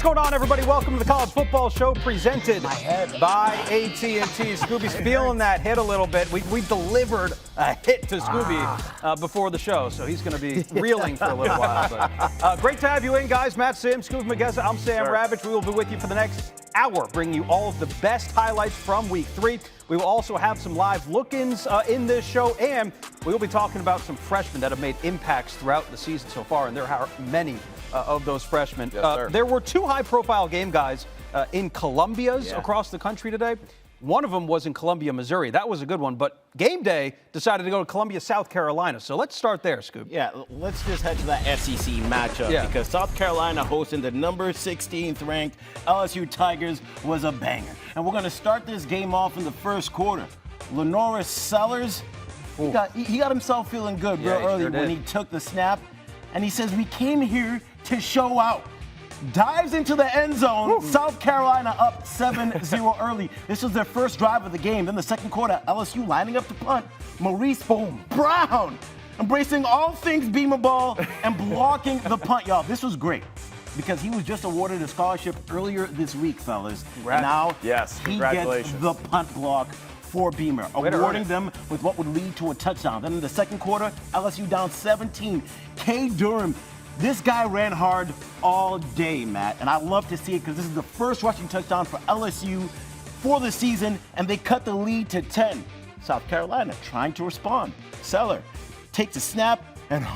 going on, everybody? Welcome to the College Football Show, presented by AT&T. Scubie's feeling that hit a little bit. We delivered a hit to Skubie before the show, so he's going to be reeling for a little while. But, great to have you in, guys. Matt Sims, Skubie Mageza, I'm Sam Ravech. We will be with you for the next hour, bringing you all of the best highlights from Week 3. We will also have some live look-ins in this show, and we will be talking about some freshmen that have made impacts throughout the season so far, and there are many of those freshmen. Yes, there were two high-profile game guys in Columbia's across the country today. One of them was in Columbia, Missouri. That was a good one, but game day decided to go to Columbia, South Carolina. So let's start there, Scoop. Yeah, let's just head to that SEC matchup because South Carolina hosting the number 16th ranked LSU Tigers was a banger. And we're going to start this game off in the first quarter. Lenoris Sellers, he got himself feeling good real early when he took the snap. And he says, we came here to show out. Dives into the end zone. South Carolina up 7-0 early. This was their first drive of the game. Then the second quarter, LSU lining up to punt. Maurice Brown embracing all things Beamer ball and blocking the punt. Y'all, this was great because he was just awarded a scholarship earlier this week, fellas. Congrats. Now he gets the punt block for Beamer, awarding them with what would lead to a touchdown. Then in the second quarter, LSU down 17. K. Durham, this guy ran hard all day, Matt, and I love to see it because this is the first rushing touchdown for LSU for the season, and they cut the lead to 10. South Carolina trying to respond. Seller takes a snap, and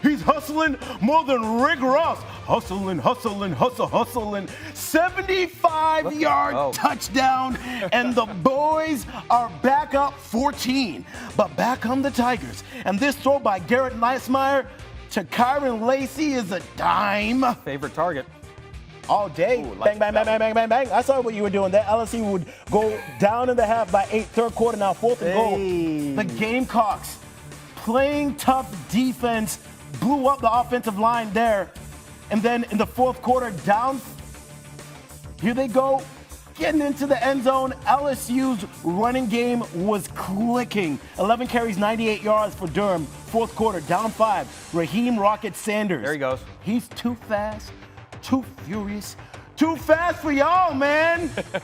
he's hustling more than Rick Ross. Hustling. 75-yard touchdown, and the boys are back up 14. But back come the Tigers, and this throw by Garrett Neismeyer to Kyron Lacey is a dime. Favorite target. All day. Bang. I saw what you were doing there. LSU would go down in the half by 8, third quarter, now 4th and goal. The Gamecocks playing tough defense, blew up the offensive line there. And then in the fourth quarter, down. Here they go, getting into the end zone. LSU's running game was clicking. 11 carries, 98 yards for Durham. Fourth quarter, down 5. Raheem Rocket Sanders. There he goes. He's too fast, too furious, too fast for y'all, man. A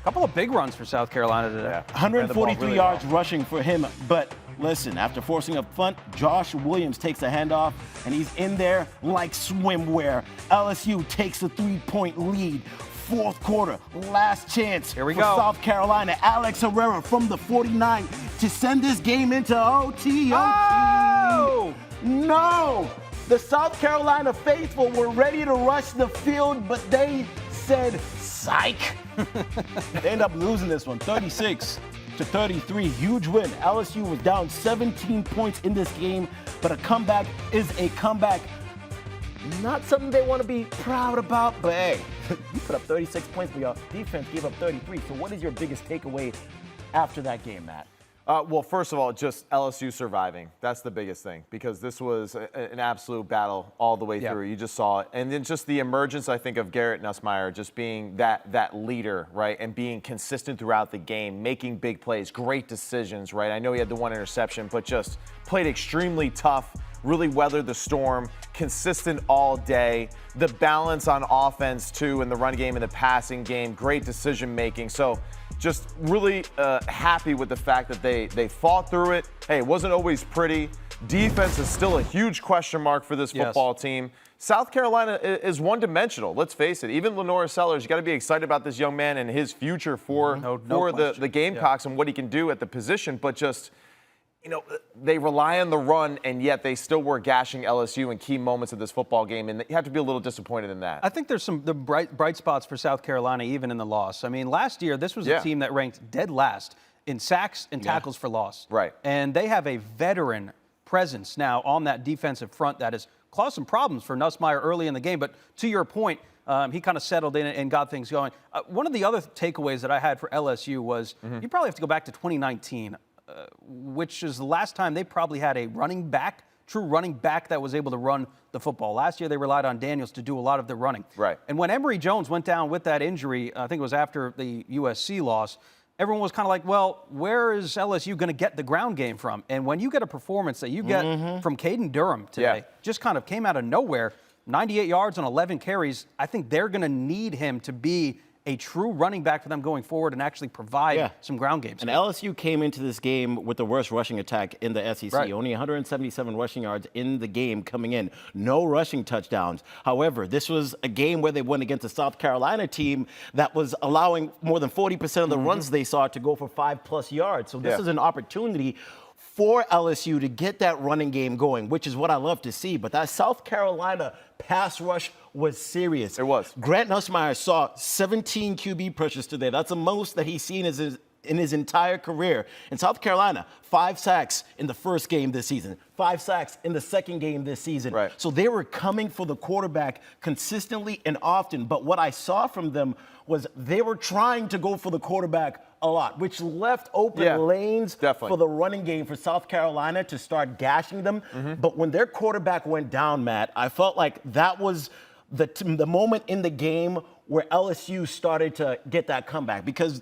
couple of big runs for South Carolina today. 143 yards rushing for him. But listen, after forcing up front, Josh Williams takes a handoff, and he's in there like swimwear. LSU takes a 3-point lead. Fourth quarter, last chance for South Carolina. Alex Herrera from the 49 to send this game into OT. Oh! No! The South Carolina faithful were ready to rush the field, but they said, psych. They end up losing this one, 36-33. Huge win. LSU was down 17 points in this game, but a comeback is a comeback. Not something they want to be proud about, but hey, you put up 36 points, but your defense gave up 33. So what is your biggest takeaway after that game, Matt? Well, first of all, just LSU surviving. That's the biggest thing because this was an absolute battle all the way through. You just saw it. And then just the emergence, I think, of Garrett Neismeyer just being that leader, right, and being consistent throughout the game, making big plays, great decisions, right? I know he had the one interception, but just played extremely tough, really weathered the storm, consistent all day. The balance on offense, too, in the run game and the passing game, great decision-making. So just really happy with the fact that they fought through it. Hey, it wasn't always pretty. Defense is still a huge question mark for this football team. South Carolina is one-dimensional. Let's face it. Even Lenoris Sellers, you got to be excited about this young man and his future for the Gamecocks and what he can do at the position. But just, you know, they rely on the run, and yet they still were gashing LSU in key moments of this football game, and you have to be a little disappointed in that. I think there's some bright spots for South Carolina even in the loss. I mean, last year this was a team that ranked dead last in sacks and tackles for loss. Right. And they have a veteran presence now on that defensive front that has caused some problems for Neismeyer early in the game. But to your point, he kind of settled in and got things going. One of the other takeaways that I had for LSU was you probably have to go back to 2019. Which is the last time they probably had a true running back that was able to run the football. Last year, they relied on Daniels to do a lot of the running. Right. And when Emory Jones went down with that injury, I think it was after the USC loss, everyone was kind of like, well, where is LSU going to get the ground game from? And when you get a performance that you get from Caden Durham today, just kind of came out of nowhere, 98 yards on 11 carries. I think they're going to need him to be a true running back for them going forward and actually provide some ground games. And LSU came into this game with the worst rushing attack in the SEC. Right. Only 177 rushing yards in the game coming in. No rushing touchdowns. However, this was a game where they went against a South Carolina team that was allowing more than 40% of the runs they saw to go for 5+ yards. So this is an opportunity for LSU to get that running game going, which is what I love to see. But that South Carolina pass rush was serious. It was. Grant Nussmeier saw 17 QB pressures today. That's the most that he's seen in his entire career. In South Carolina, 5 sacks in the first game this season, 5 sacks in the second game this season. Right. So they were coming for the quarterback consistently and often. But what I saw from them was they were trying to go for the quarterback a lot, which left open lanes for the running game for South Carolina to start gashing them. But when their quarterback went down, Matt, I felt like that was the moment in the game where LSU started to get that comeback, because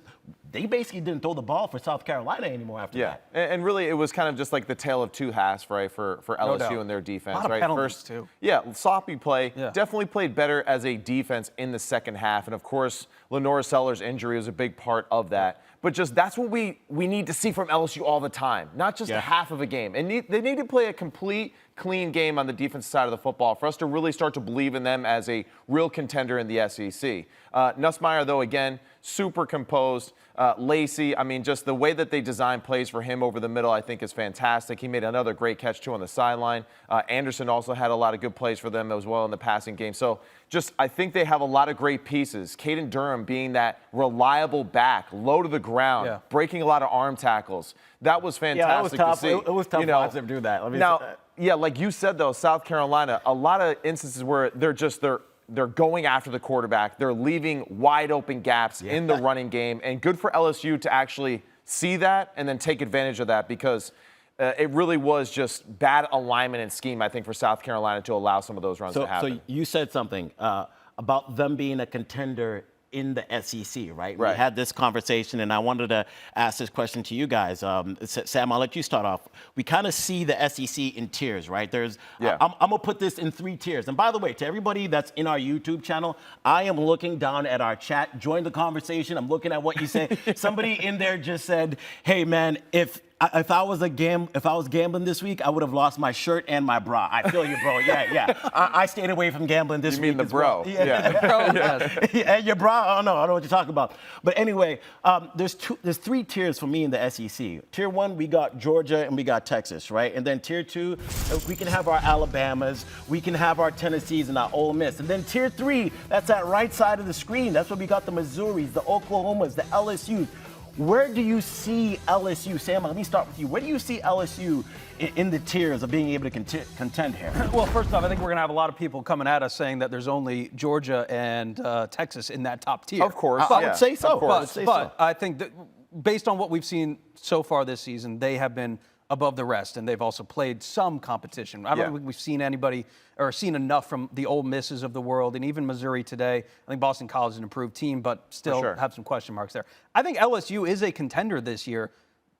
they basically didn't throw the ball for South Carolina anymore after that. And really, it was kind of just like the tale of two halves, right, for LSU and their defense, a lot of penalties, too. Sloppy play. Definitely played better as a defense in the second half. And, of course, Lenore Sellers' injury was a big part of that. But just that's what we need to see from LSU all the time, not just a half of a game. And they need to play a complete, clean game on the defensive side of the football for us to really start to believe in them as a real contender in the SEC. Nussmeier, though, again, super composed. Lacey, I mean, just the way that they design plays for him over the middle, I think is fantastic. He made another great catch, too, on the sideline. Anderson also had a lot of good plays for them as well in the passing game. So just I think they have a lot of great pieces. Caden Durham being that reliable back, low to the ground, breaking a lot of arm tackles. That was fantastic to see. It was tough to watch them do that. Now, like you said, though, South Carolina, a lot of instances where they're going after the quarterback. They're leaving wide open gaps in the running game. And good for LSU to actually see that and then take advantage of that, because it really was just bad alignment and scheme, I think, for South Carolina to allow some of those runs to happen. So you said something about them being a contender in the SEC, right? Right. We had this conversation, and I wanted to ask this question to you guys. Sam, I'll let you start off. We kind of see the SEC in tiers, right? I'm going to put this in 3 tiers. And by the way, to everybody that's in our YouTube channel, I am looking down at our chat. Join the conversation. I'm looking at what you say. Somebody in there just said, hey, man, if I was gambling this week, I would have lost my shirt and my bra. I feel you, bro. I stayed away from gambling this week. You mean the bro? Well. And your bra? I don't know what you're talking about. But anyway, there's 3 tiers for me in the SEC. Tier 1, we got Georgia and we got Texas, right? And then tier 2, we can have our Alabamas, we can have our Tennessees and our Ole Miss. And then tier 3, that's that right side of the screen. That's where we got the Missouris, the Oklahomas, the LSUs. Where do you see LSU? Sam, let me start with you. Where do you see LSU in the tiers of being able to contend here? Well, first off, I think we're going to have a lot of people coming at us saying that there's only Georgia and Texas in that top tier. Of course. I would say so. But I think that based on what we've seen so far this season, they have been above the rest, and they've also played some competition. I don't think we've seen anybody or seen enough from the Ole Misses of the world, and even Missouri today. I think Boston College is an improved team, but still have some question marks there. I think LSU is a contender this year.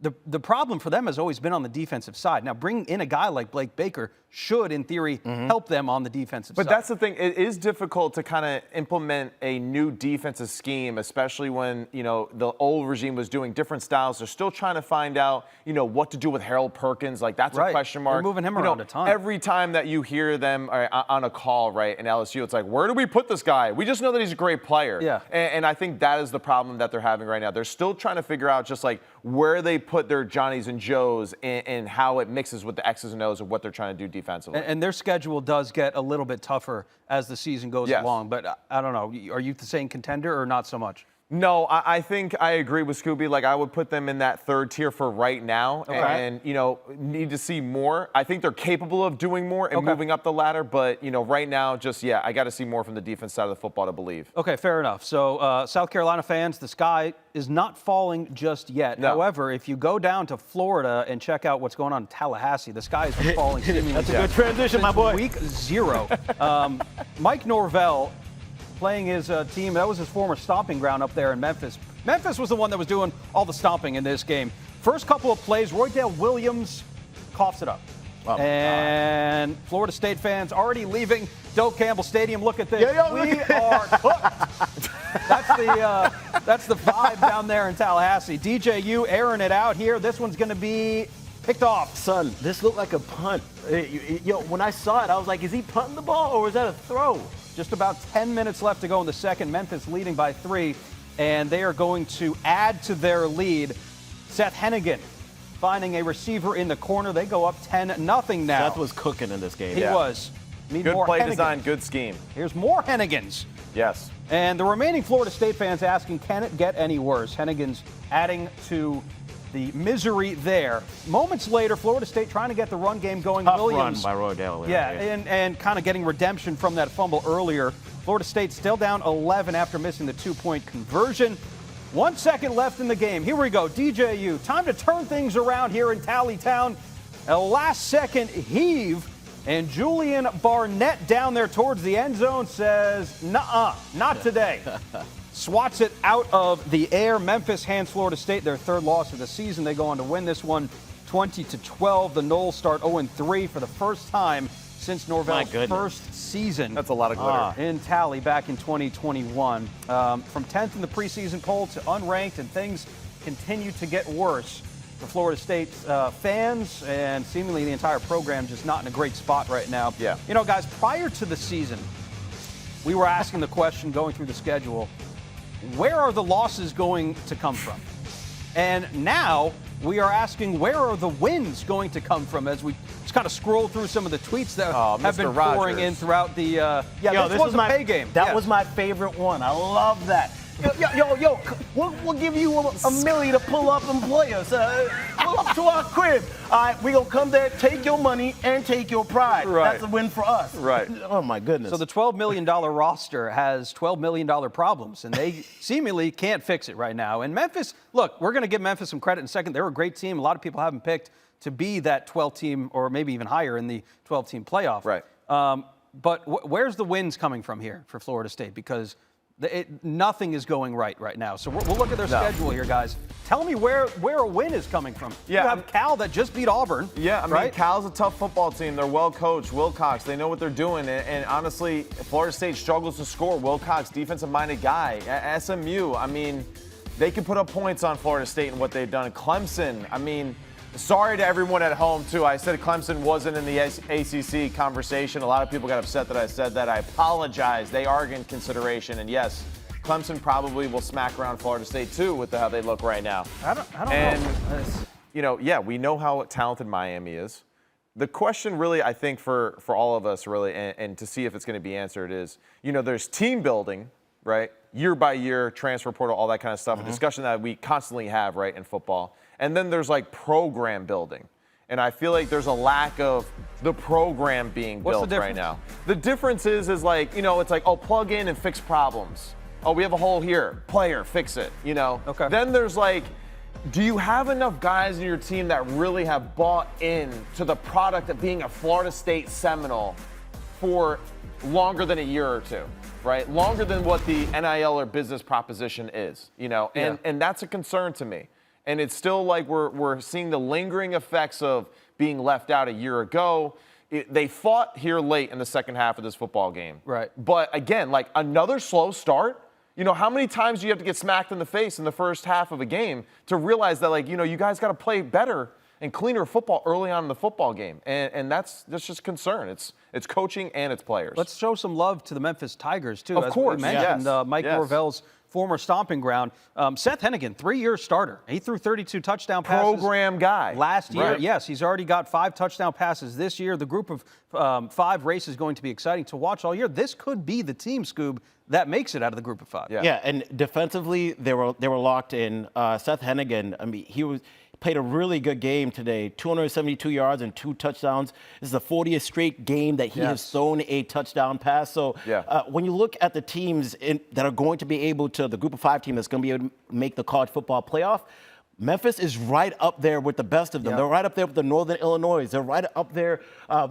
The problem for them has always been on the defensive side. Now, bringing in a guy like Blake Baker should, in theory, help them on the defensive side. But that's the thing. It is difficult to kind of implement a new defensive scheme, especially when, the old regime was doing different styles. They're still trying to find out, what to do with Harold Perkins. Like, that's a question mark. They're moving him around a ton. Every time that you hear them on a call, right, in LSU, it's like, where do we put this guy? We just know that he's a great player. Yeah. And I think that is the problem that they're having right now. They're still trying to figure out just, like, where they put their Johnnies and Joes and how it mixes with the X's and O's of what they're trying to do defensively. And their schedule does get a little bit tougher as the season goes along. But I don't know. Are you saying contender or not so much? No, I think I agree with Skubie. Like, I would put them in that 3rd tier for right now. Okay. And, need to see more. I think they're capable of doing more and moving up the ladder. But, right now, I got to see more from the defense side of the football to believe. Okay, fair enough. So, South Carolina fans, the sky is not falling just yet. No. However, if you go down to Florida and check out what's going on in Tallahassee, the sky is falling. That's a good transition, my boy. Week 0. Mike Norvell playing his team. That was his former stomping ground up there in Memphis. Memphis was the one that was doing all the stomping in this game. First couple of plays, Roydell Williams coughs it up. And Florida State fans already leaving Doak Campbell Stadium. Look at this. We are cooked. That's the vibe down there in Tallahassee. DJU airing it out here. This one's going to be picked off. Son, this looked like a punt. When I saw it, I was like, is he punting the ball or was that a throw? Just about 10 minutes left to go in the second. Memphis leading by 3, and they are going to add to their lead. Seth Hennigan finding a receiver in the corner. They go up 10-0 now. Seth was cooking in this game. He was. Good play design, good scheme. Here's more Hennigans. Yes. And the remaining Florida State fans asking, can it get any worse? Hennigan's adding to the misery there. Moments later, Florida State trying to get the run game going. Tough Williams, run by Raiola. Yeah, and kind of getting redemption from that fumble earlier. Florida State still down 11 after missing the 2-point conversion. 1 second left in the game. Here we go, DJU. Time to turn things around here in Tallytown. A last-second heave, and Julian Barnett down there towards the end zone says, nuh-uh, not today. Swats it out of the air. Memphis hands Florida State their third loss of the season. They go on to win this one 20-12. The Noles start 0-3 for the first time since Norvell's first season. That's a lot of glitter. In Tally back in 2021. From 10th in the preseason poll to unranked, and things continue to get worse for Florida State fans, and seemingly the entire program just not in a great spot right now. Yeah. You know, guys, prior to the season, we were asking the question going through the schedule, where are the losses going to come from? And now we are asking, where are the wins going to come from, as we just kind of scroll through some of the tweets that have been pouring in throughout the this was my pay game. That was my favorite one. I love that. Yo, we'll give you $1 million to pull up and play us. Pull up to our crib. All right, we're going to come there, take your money, and take your pride. Right. That's a win for us. Right. Oh, my goodness. So the $12 million roster has $12 million problems, and they seemingly can't fix it right now. And Memphis, look, we're going to give Memphis some credit in a second. They're a great team. A lot of people have them picked to be that 12-team or maybe even higher in the 12-team playoff. Right. But where's the wins coming from here for Florida State? Because nothing is going right now. So we'll look at their schedule here, guys. Tell me where a win is coming from. Yeah, you have Cal that just beat Auburn. Yeah, I mean, Cal's a tough football team. They're well coached. Wilcox, they know what they're doing. And honestly, Florida State struggles to score. Wilcox, defensive-minded guy. At SMU, I mean, they can put up points on Florida State and what they've done. Clemson, I mean, sorry to everyone at home, too. I said Clemson wasn't in the ACC conversation. A lot of people got upset that I said that. I apologize. They are in consideration. And, yes, Clemson probably will smack around Florida State, too, with how they look right now. I don't know. Yeah, we know how talented Miami is. The question really, I think, for all of us, really, and to see if it's going to be answered is, there's team building, right? Year by year, transfer portal, all that kind of stuff, a discussion that we constantly have, right, in football. And then there's like program building. And I feel like there's a lack of the program being built right now. The difference is like, it's like, plug in and fix problems. Oh, we have a hole here. Player, fix it, Okay. Then there's like, do you have enough guys in your team that really have bought in to the product of being a Florida State Seminole for longer than a year or two, right? Longer than what the NIL or business proposition is, and that's a concern to me. And it's still like we're seeing the lingering effects of being left out a year ago. They fought here late in the second half of this football game. Right. But again, like another slow start. How many times do you have to get smacked in the face in the first half of a game to realize that, like, you guys got to play better and cleaner football early on in the football game? And that's just concern. It's coaching and it's players. Let's show some love to the Memphis Tigers, too. Of course. We mentioned Mike Norvell's former stomping ground. Seth Hennigan, 3-year starter. He threw 32 touchdown passes. Program guy. Last year, right. Yes, he's already got 5 touchdown passes this year. The group of 5 race is going to be exciting to watch all year. This could be the team, Scoob, that makes it out of the group of 5. Yeah, and defensively, they were locked in. Seth Hennigan, I mean, he played a really good game today, 272 yards and 2 touchdowns. This is the 40th straight game that he has thrown a touchdown pass. So when you look at the teams that are going to be able to, the group of 5 team that's going to be able to make the college football playoff, Memphis is right up there with the best of them. They're right up there with the Northern Illinois. They're right up there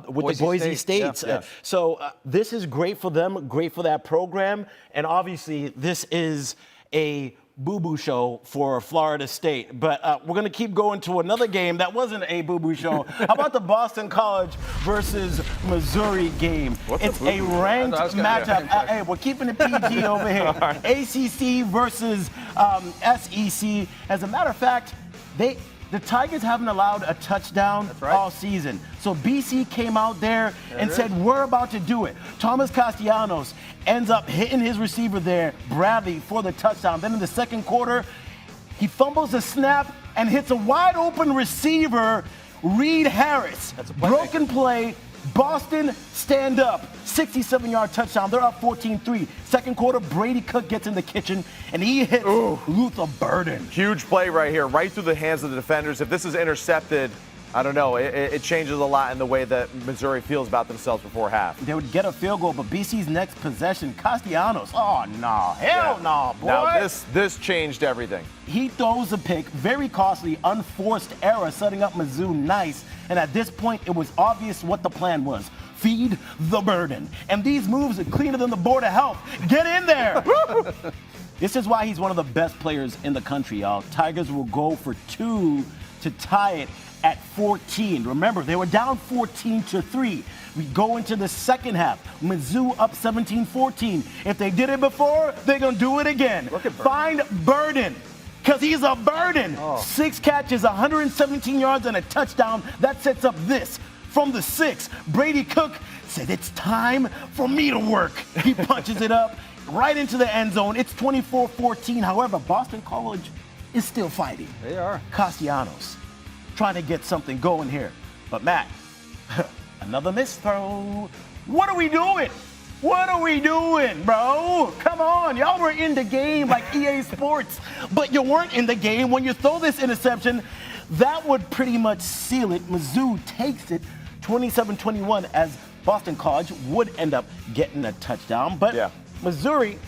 with the Boise States. So this is great for them, great for that program. And obviously, this is a boo-boo show for Florida State. But we're going to keep going to another game that wasn't a boo-boo show. How about the Boston College versus Missouri game? It's a ranked matchup. Hey, we're keeping it PG over here. Right. ACC versus SEC. As a matter of fact, the Tigers haven't allowed a touchdown all season. So BC came out there and said, we're about to do it. Thomas Castellanos ends up hitting his receiver there, Bradley, for the touchdown. Then in the second quarter, he fumbles the snap and hits a wide open receiver, Reed Harris. That's a broken play. Boston stand up. 67-yard touchdown. They're up 14-3. Second quarter, Brady Cook gets in the kitchen, and he hits Luther Burden. Huge play right here, right through the hands of the defenders. If this is intercepted, I don't know. It changes a lot in the way that Missouri feels about themselves before half. They would get a field goal, but BC's next possession, Castellanos. Oh, no. Hell no, boy. Now, this changed everything. He throws a pick, very costly, unforced error, setting up Mizzou nice. And at this point, it was obvious what the plan was. Feed the burden. And these moves are cleaner than the Board of Health. Get in there. This is why he's one of the best players in the country, y'all. Tigers will go for 2 to tie it at 14. Remember, they were down 14-3. We go into the second half. Mizzou up 17-14. If they did it before, they're going to do it again. Find Burden, because he's a burden. 6 catches, 117 yards, and a touchdown. That sets up this. From the 6, Brady Cook said, it's time for me to work. He punches it up right into the end zone. It's 24-14. However, Boston College is still fighting. They are. Castellanos trying to get something going here. But Matt, another misthrow. What are we doing? What are we doing, bro? Come on. Y'all were in the game like EA Sports, but you weren't in the game when you throw this interception. That would pretty much seal it. Mizzou takes it 27-21 as Boston College would end up getting a touchdown. But Missouri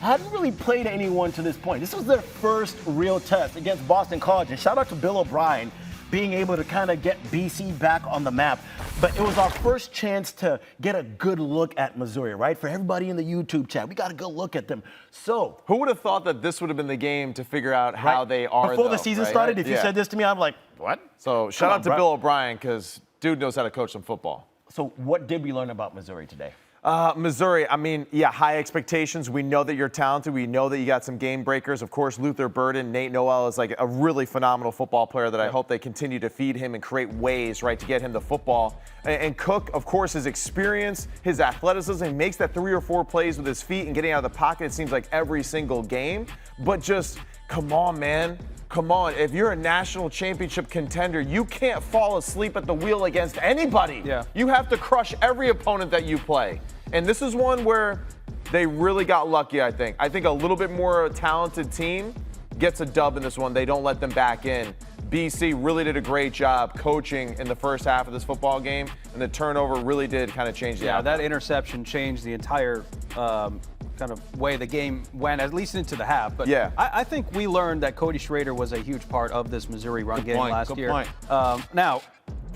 hadn't really played anyone to this point. This was their first real test against Boston College. And shout out to Bill O'Brien being able to kind of get BC back on the map. But it was our first chance to get a good look at Missouri, right? For everybody in the YouTube chat, we got a good look at them. So who would have thought that this would have been the game to figure out how they are before the season started? If you said this to me, I'm like, what? So shout out to Bill O'Brien, because dude knows how to coach some football. So what did we learn about Missouri today? Missouri, I mean, high expectations. We know that you're talented. We know that you got some game breakers. Of course, Luther Burden, Nate Noel is like a really phenomenal football player that I hope they continue to feed him and create ways, right, to get him the football. And Cook, of course, his experience, his athleticism, he makes that 3 or 4 plays with his feet and getting out of the pocket, it seems like every single game. But just, come on, man. Come on, if you're a national championship contender, you can't fall asleep at the wheel against anybody. You have to crush every opponent that you play. And this is one where they really got lucky, I think. I think a little bit more talented team gets a dub in this one. They don't let them back in. BC really did a great job coaching in the first half of this football game, and the turnover really did kind of change the outcome. That interception changed the entire kind of way the game went, at least into the half. But I think we learned that Cody Schrader was a huge part of this Missouri run game last year. Now,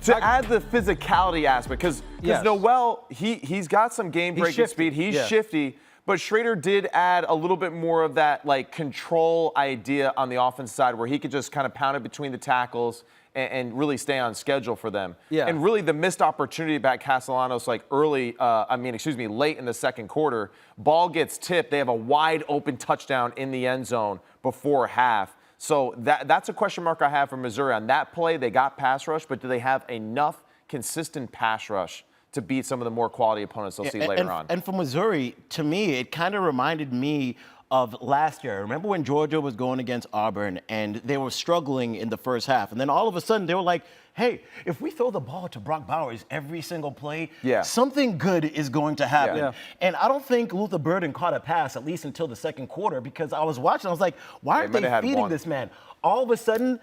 to add the physicality aspect, because Noel, he's got some game-breaking speed. He's shifty. But Schrader did add a little bit more of that like control idea on the offense side, where he could just kind of pound it between the tackles and really stay on schedule for them. And really the missed opportunity back Castellanos like late in the second quarter. Ball gets tipped. They have a wide open touchdown in the end zone before half. So that's a question mark I have for Missouri. On that play, they got pass rush, but do they have enough consistent pass rush to beat some of the more quality opponents they'll see later on? And for Missouri, to me, it kind of reminded me of last year. Remember when Georgia was going against Auburn and they were struggling in the first half, and then all of a sudden they were like, hey, if we throw the ball to Brock Bowers every single play, something good is going to happen. And I don't think Luther Burden caught a pass, at least until the second quarter, because I was watching, I was like, why aren't they feeding this man? All of a sudden,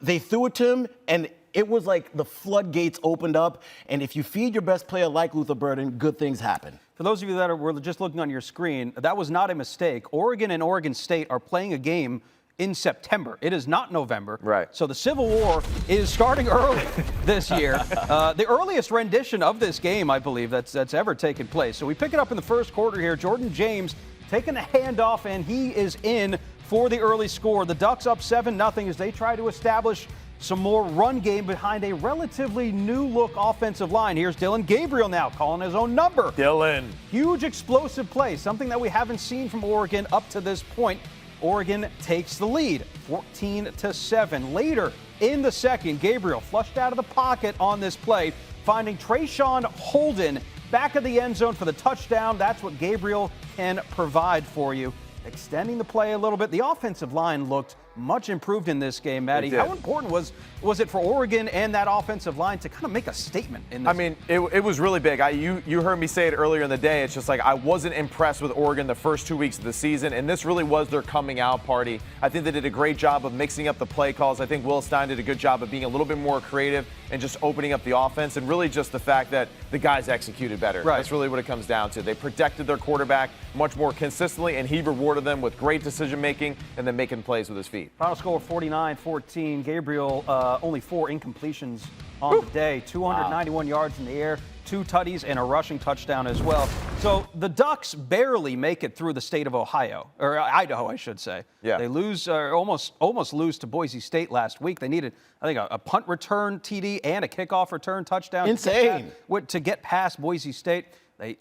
they threw it to him, and it was like the floodgates opened up, and if you feed your best player like Luther Burden, good things happen. For those of you that were just looking on your screen, that was not a mistake. Oregon and Oregon State are playing a game in September. It is not November. So the Civil War is starting early this year. The earliest rendition of this game, I believe, that's ever taken place. So we pick it up in the first quarter here. Jordan James taking a handoff, and he is in for the early score. The Ducks up 7-0 as they try to establish some more run game behind a relatively new-look offensive line. Here's Dylan Gabriel now calling his own number. Dylan. Huge explosive play, something that we haven't seen from Oregon up to this point. Oregon takes the lead, 14-7. Later in the second, Gabriel flushed out of the pocket on this play, finding Trayshawn Holden back of the end zone for the touchdown. That's what Gabriel can provide for you. Extending the play a little bit. The offensive line looked much improved in this game, Maddie. How important was it for Oregon and that offensive line to kind of make a statement in this I mean, it was really big. You heard me say it earlier in the day. It's just like I wasn't impressed with Oregon the first 2 weeks of the season, and this really was their coming out party. I think they did a great job of mixing up the play calls. I think Will Stein did a good job of being a little bit more creative and just opening up the offense, and really just the fact that the guys executed better. Right. That's really what it comes down to. They protected their quarterback much more consistently, and he rewarded them with great decision-making and then making plays with his feet. Final score 49-14. Gabriel only 4 incompletions on the day, 291 yards in the air, 2 tutties, and a rushing touchdown as well. So the Ducks barely make it through the state of Ohio, or Idaho, I should say. Yeah. They lose, almost lose to Boise State last week. They needed, I think, a punt return TD and a kickoff return touchdown. Insane. To get past Boise State.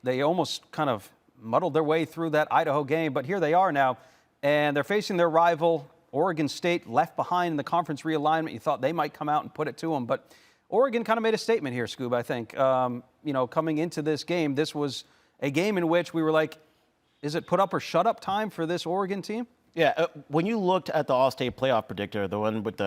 They almost kind of muddled their way through that Idaho game, but here they are now, and they're facing their rival, Oregon State, left behind in the conference realignment. You thought they might come out and put it to them, but Oregon kind of made a statement here, Scoob, I think. Coming into this game, this was a game in which we were like, is it put up or shut up time for this Oregon team? Yeah, when you looked at the All-State playoff predictor, the one with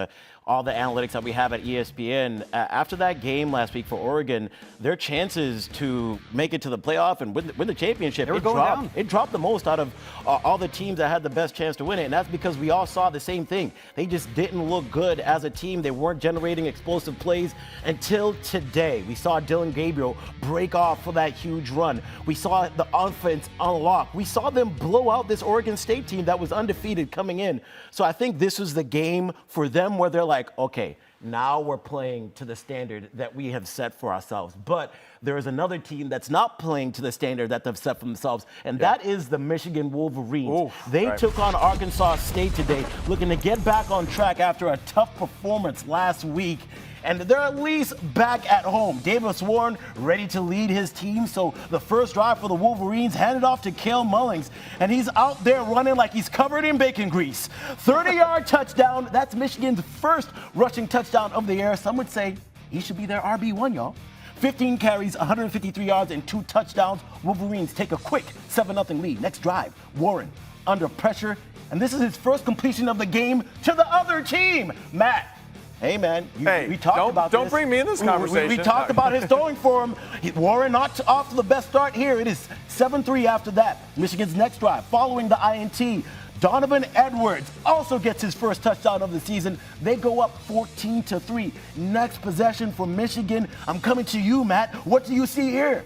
all the analytics that we have at ESPN, after that game last week for Oregon, their chances to make it to the playoff and win the championship, it dropped the most out of all the teams that had the best chance to win it. And that's because we all saw the same thing. They just didn't look good as a team. They weren't generating explosive plays until today. We saw Dylan Gabriel break off for that huge run. We saw the offense unlock. We saw them blow out this Oregon State team that was undefeated coming in. So I think this was the game for them where they're like, okay, now we're playing to the standard that we have set for ourselves. But there is another team that's not playing to the standard that they've set for themselves, and that is the Michigan Wolverines. They took on Arkansas State today, looking to get back on track after a tough performance last week. And they're at least back at home. Davis Warren ready to lead his team. So the first drive for the Wolverines handed off to Cale Mullings. And he's out there running like he's covered in bacon grease. 30-yard touchdown. That's Michigan's first rushing touchdown of the year. Some would say he should be their RB1, y'all. 15 carries, 153 yards, and 2 touchdowns. Wolverines take a quick 7-0 lead. Next drive, Warren under pressure. And this is his first completion of the game to the other team. Matt. Hey, man, we talked about this. Don't bring me in this conversation. We talked about his throwing for him. Warren not off to the best start here. It is 7-3 after that. Michigan's next drive, following the INT, Donovan Edwards also gets his first touchdown of the season. They go up 14-3. Next possession for Michigan. I'm coming to you, Matt. What do you see here?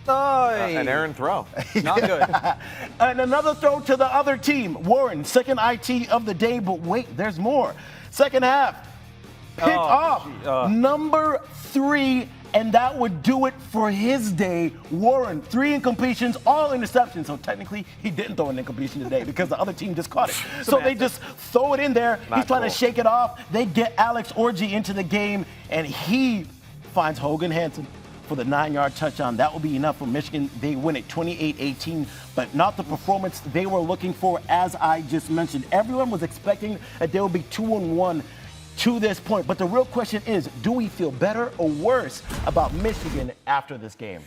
An errant throw. Not good. And another throw to the other team. Warren, second IT of the day, but wait, there's more. Second half. Pick off number 3, and that would do it for his day. Warren, 3 incompletions, all interceptions. So technically, he didn't throw an incompletion today because the other team just caught it. So they just throw it in there. He's trying to shake it off. They get Alex Orji into the game, and he finds Hogan Hansen for the 9-yard touchdown. That will be enough for Michigan. They win it 28-18, but not the performance they were looking for, as I just mentioned. Everyone was expecting that they would be 2-1 to this point. But the real question is, do we feel better or worse about Michigan after this game?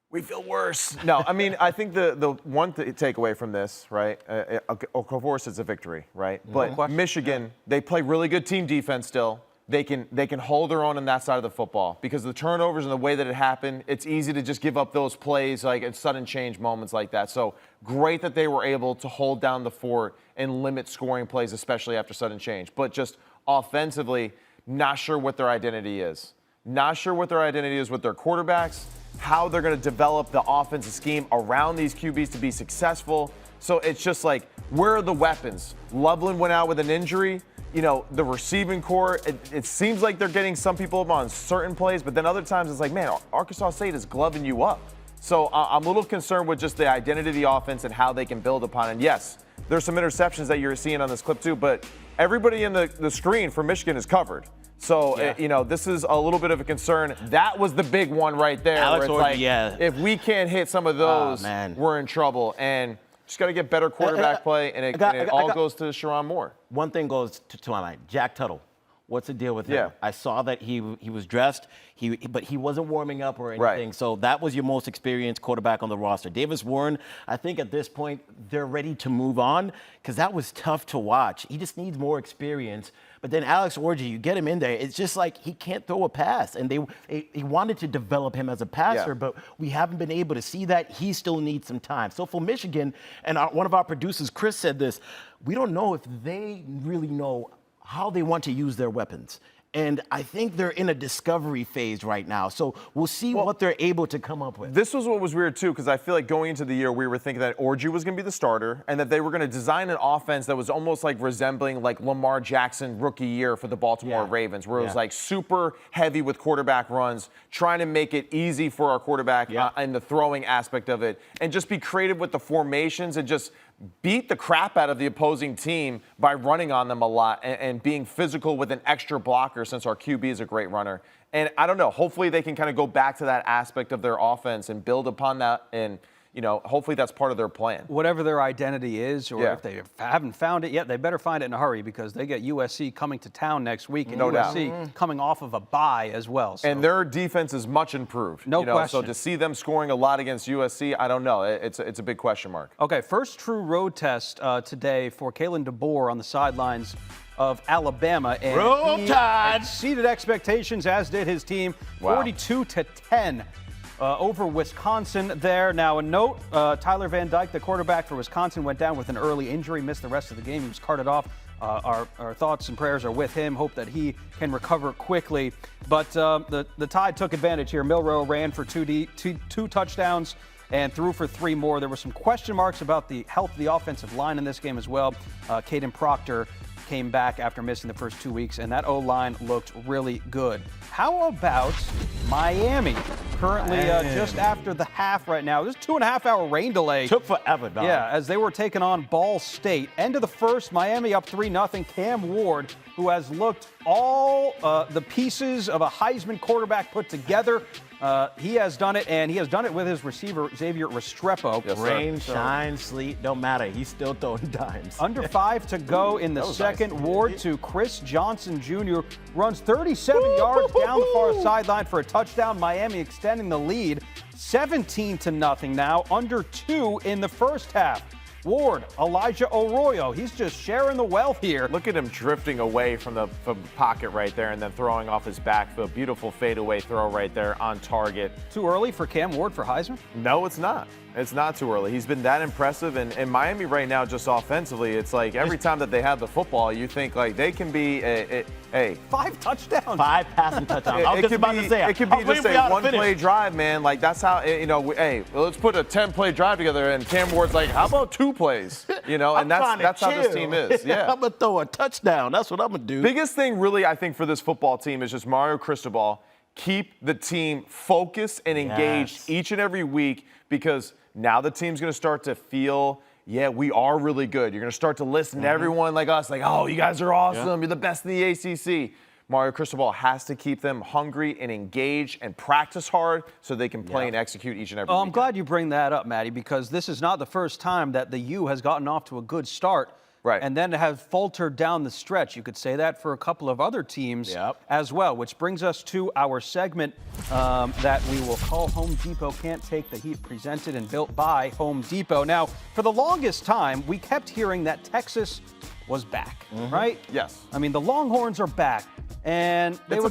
We feel worse. No, I mean, I think the one takeaway from this, right, of course it's a victory, right? But Michigan, they play really good team defense still. They can hold their own on that side of the football because of the turnovers and the way that it happened. It's easy to just give up those plays like in sudden change moments like that. So great that they were able to hold down the fort and limit scoring plays, especially after sudden change. But just offensively, not sure what their identity is. Not sure what their identity is with their quarterbacks, how they're going to develop the offensive scheme around these QBs to be successful. So it's just like, where are the weapons? Loveland went out with an injury. You know, the receiving core, it seems like they're getting some people up on certain plays, but then other times it's like, man, Arkansas State is gloving you up. So I'm a little concerned with just the identity of the offense and how they can build upon it. And yes, there's some interceptions that you're seeing on this clip too, but everybody in the screen for Michigan is covered. So, this is a little bit of a concern. That was the big one right there. Alex where it's Orji, if we can't hit some of those, we're in trouble. And just got to get better quarterback play, and it all goes to Sharon Moore. One thing goes to my mind. Jack Tuttle. What's the deal with him? Yeah. I saw that he was dressed, but he wasn't warming up or anything. Right. So that was your most experienced quarterback on the roster. Davis Warren, I think at this point they're ready to move on because that was tough to watch. He just needs more experience. But then Alex Orji, you get him in there, it's just like he can't throw a pass. And he wanted to develop him as a passer, but we haven't been able to see that. He still needs some time. So for Michigan, and one of our producers, Chris, said this, we don't know if they really know how they want to use their weapons. And I think they're in a discovery phase right now. So we'll see what they're able to come up with. This was what was weird, too, because I feel like going into the year, we were thinking that Orji was going to be the starter and that they were going to design an offense that was almost like resembling like Lamar Jackson rookie year for the Baltimore Ravens, where it was like super heavy with quarterback runs, trying to make it easy for our quarterback and the throwing aspect of it, and just be creative with the formations and just beat the crap out of the opposing team by running on them a lot and being physical with an extra blocker since our QB is a great runner. And I don't know, hopefully they can kind of go back to that aspect of their offense and build upon that, and hopefully that's part of their plan. Whatever their identity is, or if they haven't found it yet, they better find it in a hurry because they get USC coming to town next week, and USC coming off of a bye as well. So. And their defense is much improved. No question. So to see them scoring a lot against USC, I don't know. It's a big question mark. Okay, first true road test today for Kalen DeBoer on the sidelines of Alabama, and he exceeded expectations, as did his team, 42-10. Over Wisconsin there. Now, a note, Tyler Van Dyke, the quarterback for Wisconsin, went down with an early injury, missed the rest of the game. He was carted off. Our thoughts and prayers are with him. Hope that he can recover quickly. But the Tide took advantage here. Milroe ran for two touchdowns and threw for 3 more. There were some question marks about the health of the offensive line in this game as well. Caden Proctor came back after missing the first 2 weeks, and that O-line looked really good. How about Miami? Currently just after the half right now. This 2.5-hour rain delay. Took forever, Don. Yeah, as they were taking on Ball State. End of the first, Miami up 3-0. Cam Ward, who has looked all the pieces of a Heisman quarterback put together. He has done it, and he has done it with his receiver, Xavier Restrepo. Yes, rain, shine, sleet, don't matter. He's still throwing dimes. Under 5 to go in the second. Nice. Ward to Chris Johnson Jr. runs 37 yards down the far sideline for a touchdown. Miami extending the lead 17-0 now. Under 2 in the first half. Ward, Elijah Arroyo, he's just sharing the wealth here. Look at him drifting away from the pocket right there and then throwing off his backfield. Beautiful fadeaway throw right there on target. Too early for Cam Ward for Heisman? No, it's not. It's not too early. He's been that impressive. And Miami right now, just offensively, it's like every time that they have the football, you think like they can be a 5 touchdowns. 5 passing touchdowns. I was just about to say it could be just a one-play drive, man. Like that's how let's put a 10-play drive together. And Cam Ward's like, how about 2 plays? And that's how this team is. Yeah, I'm gonna throw a touchdown. That's what I'm gonna do. Biggest thing, really, I think for this football team is just Mario Cristobal. Keep the team focused and engaged each and every week, because now the team's going to start to feel, we are really good. You're going to start to listen to everyone like us, like, oh, you guys are awesome. You're the best in the ACC. Mario Cristobal has to keep them hungry and engaged and practice hard so they can play and execute each and every week. I'm glad you bring that up, Maddie, because this is not the first time that the U has gotten off to a good start. Right. And then have faltered down the stretch. You could say that for a couple of other teams as well, which brings us to our segment that we will call Home Depot Can't Take the Heat, presented and built by Home Depot. Now, for the longest time, we kept hearing that Texas was back, right? Yes. I mean, the Longhorns are back, and they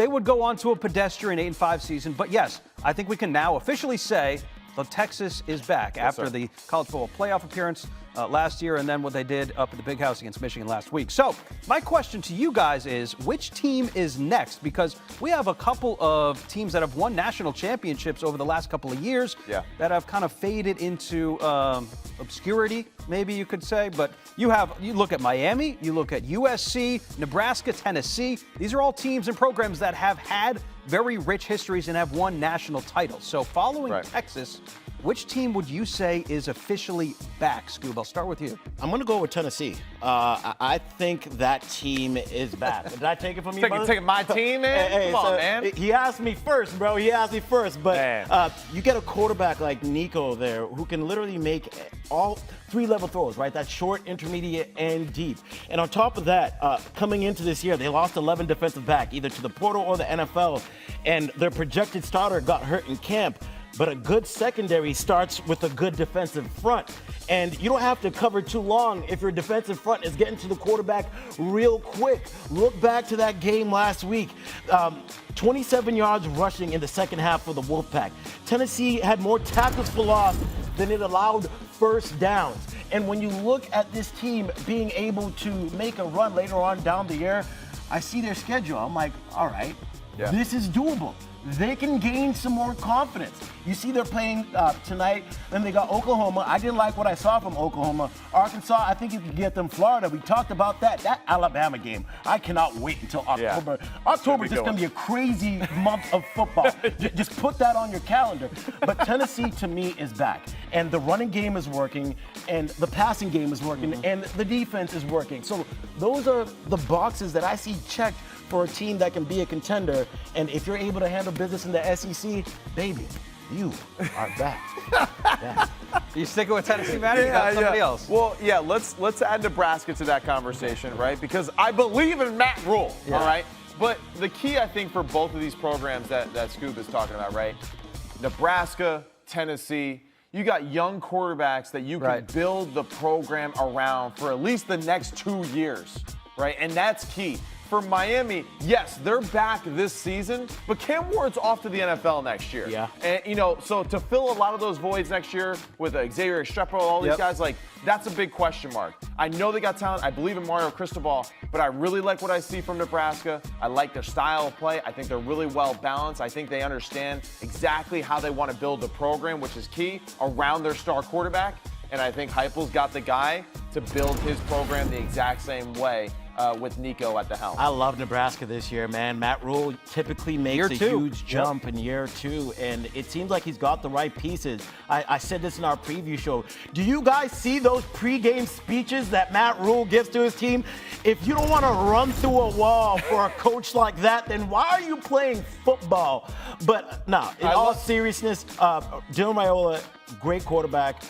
would go on to a pedestrian 8-5 season. But yes, I think we can now officially say that Texas is back after the college football playoff appearance last year, and then what they did up at the Big House against Michigan last week. So my question to you guys is, which team is next? Because we have a couple of teams that have won national championships over the last couple of years that have kind of faded into obscurity, maybe you could say. But you look at Miami, you look at USC, Nebraska, Tennessee. These are all teams and programs that have had very rich histories and have won national titles. So following Texas, which team would you say is officially back, Scoob? I'll start with you. I'm going to go with Tennessee. I think that team is back. Did I take it from you, brother? Taking my team, man? Hey, Come on, man. He asked me first, bro. He asked me first. But you get a quarterback like Nico there who can literally make all 3-level throws, right? That's short, intermediate, and deep. And on top of that, coming into this year, they lost 11 defensive back, either to the portal or the NFL. And their projected starter got hurt in camp. But a good secondary starts with a good defensive front. And you don't have to cover too long if your defensive front is getting to the quarterback real quick. Look back to that game last week. 27 yards rushing in the second half for the Wolfpack. Tennessee had more tackles for loss than it allowed first downs. And when you look at this team being able to make a run later on down the year, I see their schedule. I'm like, all right, this is doable. They can gain some more confidence. You see they're playing tonight, then they got Oklahoma. I didn't like what I saw from Oklahoma. Arkansas, I think you could get them. Florida, we talked about that. That Alabama game, I cannot wait until October. Yeah. October is just going to be a crazy month of football. Just put that on your calendar. But Tennessee, to me, is back. And the running game is working, and the passing game is working, and the defense is working. So those are the boxes that I see checked for a team that can be a contender. And if you're able to handle business in the SEC, baby, you are back. You sticking with Tennessee, Matt? Or you got somebody else? Well, yeah, let's add Nebraska to that conversation, right? Because I believe in Matt Rule, all right? But the key, I think, for both of these programs that Scoob is talking about, right? Nebraska, Tennessee, you got young quarterbacks that you can build the program around for at least the next 2 years, right? And that's key. For Miami, yes, they're back this season, but Cam Ward's off to the NFL next year. Yeah. And, so to fill a lot of those voids next year with Xavier Estrepo, all these guys, like, that's a big question mark. I know they got talent. I believe in Mario Cristobal, but I really like what I see from Nebraska. I like their style of play. I think they're really well balanced. I think they understand exactly how they want to build the program, which is key, around their star quarterback. And I think Heupel's got the guy to build his program the exact same way with Nico at the helm. I love Nebraska this year, man. Matt Rule typically makes a huge jump in year 2, and it seems like he's got the right pieces. I said this in our preview show. Do you guys see those pregame speeches that Matt Rule gives to his team? If you don't want to run through a wall for a coach like that, then why are you playing football? But in all seriousness, Dylan Raiola, great quarterback.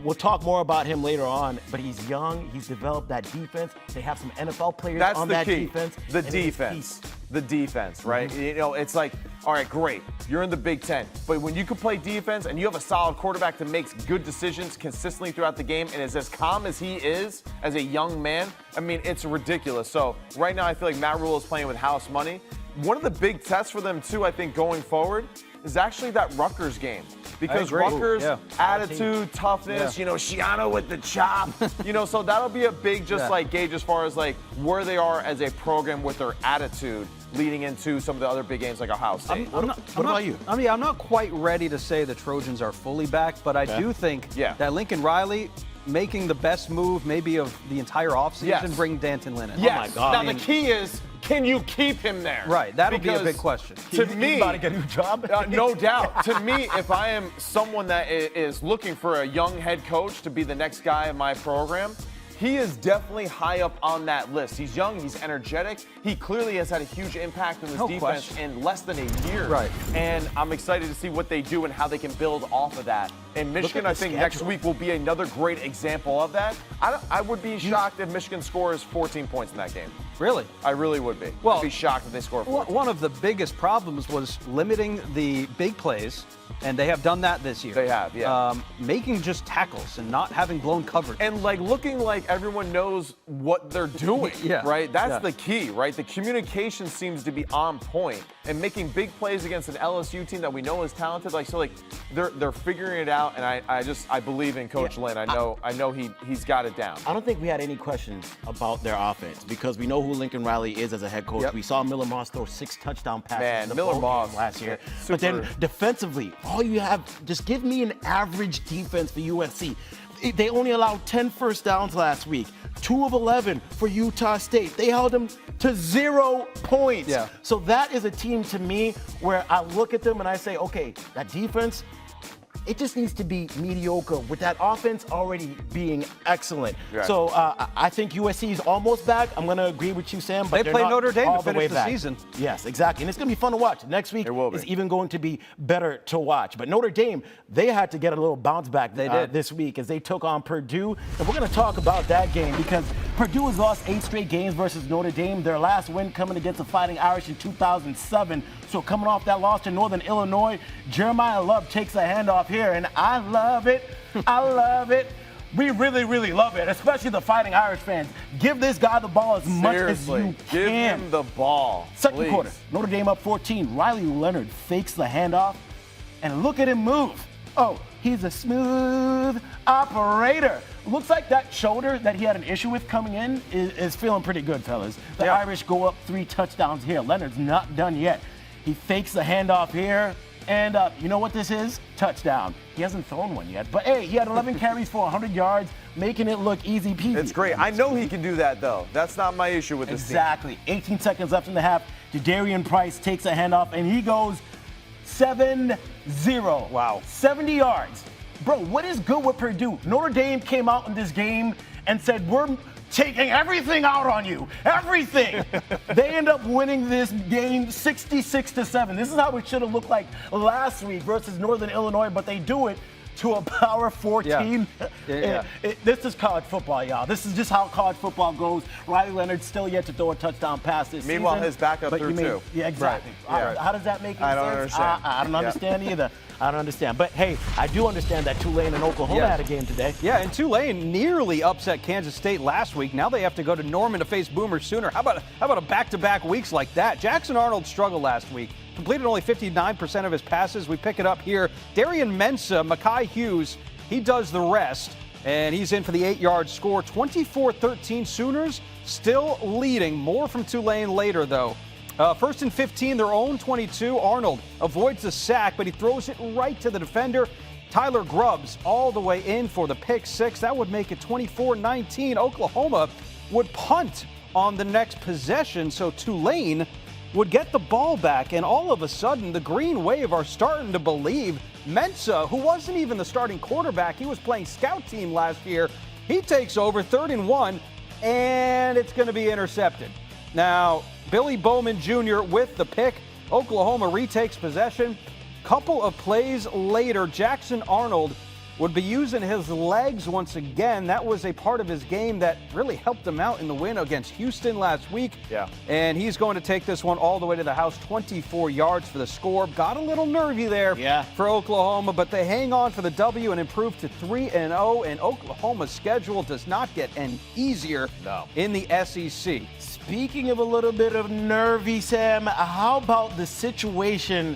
We'll talk more about him later on, but he's young. He's developed that defense. They have some NFL players on that defense. The defense, right? It's like, all right, great. You're in the Big Ten, but when you can play defense and you have a solid quarterback that makes good decisions consistently throughout the game and is as calm as he is as a young man, I mean, it's ridiculous. So right now I feel like Matt Rule is playing with house money. One of the big tests for them, too, I think, going forward is actually that Rutgers game. Because Rutgers, attitude, toughness, Shiano with the chop, so that'll be a big gauge as far as where they are as a program with their attitude leading into some of the other big games like Ohio State. What about you? I mean, I'm not quite ready to say the Trojans are fully back, but I do think that Lincoln Riley making the best move maybe of the entire offseason, bring Danton Lynn in. Yes. Oh my God. Now the key is, can you keep him there? Right, that'll be a big question. To me, about to get a new job? No doubt. To me, if I am someone that is looking for a young head coach to be the next guy in my program, he is definitely high up on that list. He's young, he's energetic. He clearly has had a huge impact on this defense in less than a year. Right. And I'm excited to see what they do and how they can build off of that. And Michigan, I think, next week will be another great example of that. I would be shocked if Michigan scores 14 points in that game. Really? I really would be. Well, I'd be shocked if they score 14. One of the biggest problems was limiting the big plays, and they have done that this year. They have, yeah. Making just tackles and not having blown coverage. And looking like everyone knows what they're doing, right? That's the key, right? The communication seems to be on point, and making big plays against an LSU team that we know is talented. They're figuring it out, and I believe in Coach Lynn. I know he's got it down. I don't think we had any questions about their offense because we know who Lincoln Riley is as a head coach. We saw Miller Moss throw 6 touchdown passes in the ball game last year. But then defensively, all you have, just give me an average defense for USC. They only allowed 10 first downs last week, 2 of 11 for Utah State. They held them to 0 points. So that is a team to me where I look at them and I say, okay, that defense, It just needs to be mediocre with that offense already being excellent. Right. So I think USC is almost back. I'm going to agree with you, Sam. But they play Notre Dame to finish the back. season. Yes, exactly. And it's going to be fun to watch. Next week is even going to be better to watch. But Notre Dame, they had to get a little bounce back this week as they took on Purdue. And we're going to talk about that game because Purdue has lost 8 straight games versus Notre Dame. Their last win coming against the Fighting Irish in 2007. So coming off that loss to Northern Illinois, Jeremiah Love takes a handoff here, and I love it. I love it. We really, really love it, especially the Fighting Irish fans. Give this guy the ball as much as you can. Give him the ball. Second quarter, Notre Dame up 14. Riley Leonard fakes the handoff, and look at him move. Oh, he's a smooth operator. Looks like that shoulder that he had an issue with coming in is feeling pretty good, fellas. The Irish go up 3 touchdowns here. Leonard's not done yet. He fakes the handoff here, and you know what this is? Touchdown. He hasn't thrown one yet, but hey, he had 11 carries for 100 yards, making it look easy peasy. It's great. I know he can do that, though. That's not my issue with this team. Exactly. 18 seconds left in the half. Jadarian Price takes a handoff, and he goes 7-0. Wow. 70 yards. Bro, what is good with Purdue? Notre Dame came out in this game and said, we're taking everything out on you. Everything. They end up winning this game 66-7. This is how it should have looked like last week versus Northern Illinois, but they do it to a Power 4 team. This is college football, y'all. This is just how college football goes. Riley Leonard still yet to throw a touchdown pass this season. Meanwhile, his backup threw too. Yeah, exactly. Right. How does that make any I don't sense? understand. I don't understand either. I don't understand. But, hey, I do understand that Tulane and Oklahoma had a game today. Yeah, and Tulane nearly upset Kansas State last week. Now they have to go to Norman to face Boomer Sooner. How about a back-to-back weeks like that? Jackson Arnold struggled last week. Completed only 59% of his passes. We pick it up here. Darian Mensah, Mekhi Hughes, he does the rest. And he's in for the 8-yard score. 24-13 Sooners still leading. More from Tulane later, though. First and 15, their own 22. Arnold avoids the sack, but he throws it right to the defender. Tyler Grubbs all the way in for the pick six. That would make it 24-19. Oklahoma would punt on the next possession, so Tulane would get the ball back, and all of a sudden the Green Wave are starting to believe. Mensah, who wasn't even the starting quarterback, he was playing scout team last year, he takes over 3rd and 1, and it's going to be intercepted. Now, Billy Bowman Jr. with the pick. Oklahoma retakes possession. Couple of plays later, Jackson Arnold would be using his legs once again. That was a part of his game that really helped him out in the win against Houston last week. Yeah. And he's going to take this one all the way to the house, 24 yards for the score. Got a little nervy there for Oklahoma, but they hang on for the W and improve to 3-0. And Oklahoma's schedule does not get any easier in the SEC. Speaking of a little bit of nervy, Sam, how about the situation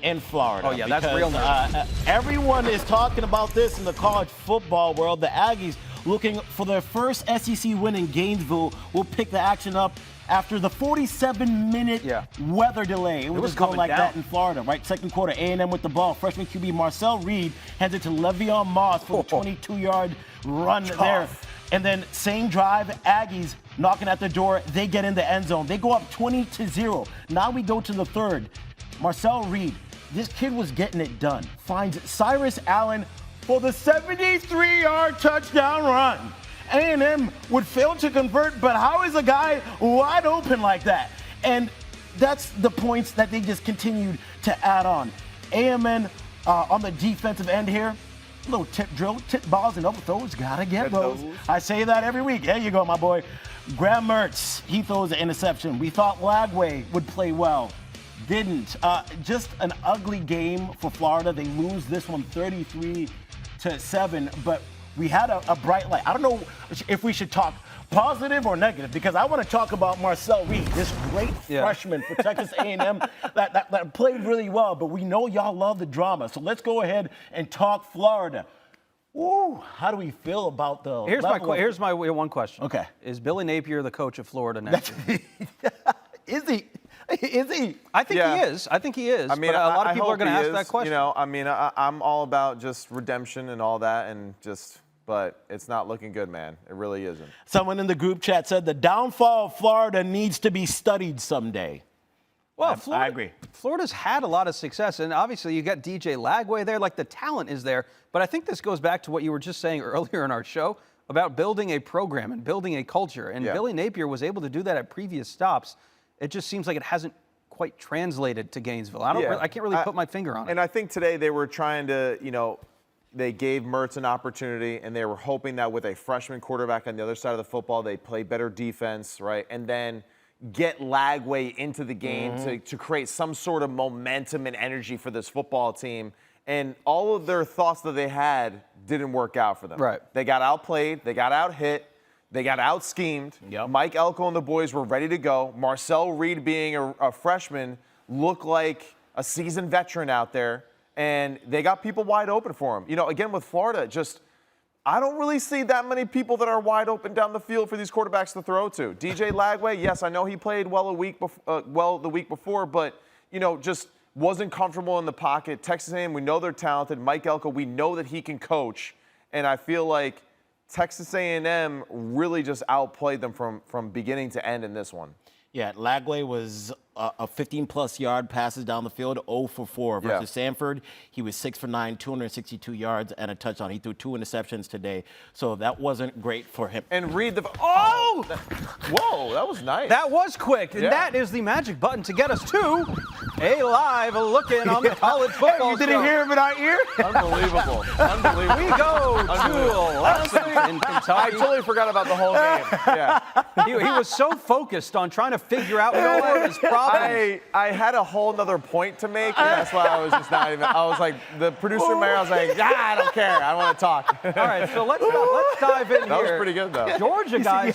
in Florida? Oh, yeah, that's real nervy. Everyone is talking about this in the college football world. The Aggies, looking for their first SEC win in Gainesville, will pick the action up after the 47-minute weather delay. It was going like that in Florida, right? Second quarter, A&M with the ball. Freshman QB Marcel Reed hands it to Le'Veon Moss for the 22-yard run there. And then same drive, Aggies knocking at the door. They get in the end zone. They go up 20-0. Now we go to the third. Marcel Reed, this kid was getting it done. Finds Cyrus Allen for the 73-yard touchdown run. A&M would fail to convert, but how is a guy wide open like that? And that's the points that they just continued to add on. A&M on the defensive end here. Little tip drill, tip balls and overthrows. Gotta get those. I say that every week. There you go, my boy. Graham Mertz, he throws an interception. We thought Lagway would play well. Didn't. Just an ugly game for Florida. They lose this one 33-7, but we had a bright light. I don't know if we should talk positive or negative, because I want to talk about Marcel Reed, this great freshman for Texas A&M that played really well, but we know y'all love the drama. So let's go ahead and talk Florida. Ooh, how do we feel about the Here's my one question. Okay. Is Billy Napier the coach of Florida next year? Is he? Is he? I think he is. I think he is. I mean, but a lot of people are going to ask that question. You know, I mean, I'm all about just redemption and all that, and but it's not looking good, man. It really isn't. Someone in the group chat said the downfall of Florida needs to be studied someday. Well, I agree. Florida's had a lot of success, and obviously you got DJ Lagway there. Like, the talent is there. But I think this goes back to what you were just saying earlier in our show about building a program and building a culture. And Billy Napier was able to do that at previous stops. It just seems like it hasn't quite translated to Gainesville. I can't really put my finger on it. And I think today they were trying to, they gave Mertz an opportunity, and they were hoping that with a freshman quarterback on the other side of the football, they'd play better defense, right? And then get Lagway into the game to create some sort of momentum and energy for this football team. And all of their thoughts that they had didn't work out for them. Right. They got outplayed. They got out-hit. They got out-schemed. Yep. Mike Elko and the boys were ready to go. Marcel Reed, being a freshman, looked like a seasoned veteran out there. And they got people wide open for him. Again, with Florida, I don't really see that many people that are wide open down the field for these quarterbacks to throw to. DJ Lagway, yes, I know he played well the week before, but, just wasn't comfortable in the pocket. Texas A&M, we know they're talented. Mike Elko, we know that he can coach. And I feel like Texas A&M really just outplayed them from beginning to end in this one. Yeah, Lagway was a 15-plus yard passes down the field, 0 for 4 versus Sanford. He was 6 for 9, 262 yards and a touchdown. He threw 2 interceptions today, so that wasn't great for him. And read the whoa, that was nice. That was quick, and that is the magic button to get us to a live lookin on the college football. You didn't hear him in our ear? Unbelievable. We go to Lexington in Kentucky. I totally forgot about the whole game. Yeah. He was so focused on trying to figure out all his problems. I had a whole nother point to make, and that's why I was just not even. I was like, the producer Mayor, I was like, I don't care. I want to talk. All right, so let's dive in here. That was pretty good, though. Georgia, guys.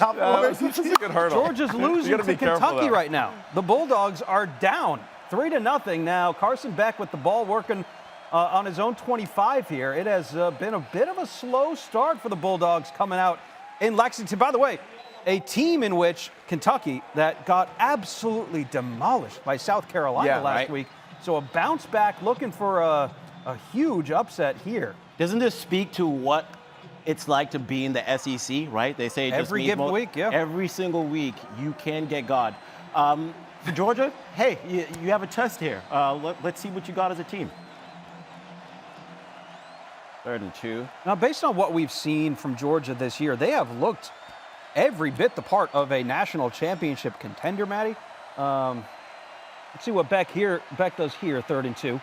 This is a good hurdle. Georgia's losing to Kentucky right now. The Bulldogs are down 3-0 now. Carson Beck with the ball working on his own 25 here. It has been a bit of a slow start for the Bulldogs coming out in Lexington. By the way, a team in which Kentucky that got absolutely demolished by South Carolina last week. So a bounce back, looking for a huge upset here. Doesn't this speak to what it's like to be in the SEC, right? They say every given week, every single week you can get God. For Georgia, hey, you have a test here. Let's see what you got as a team. 3rd and 2. Now, based on what we've seen from Georgia this year, they have looked every bit the part of a national championship contender, Maddie. Let's see what Beck does here, 3rd and 2.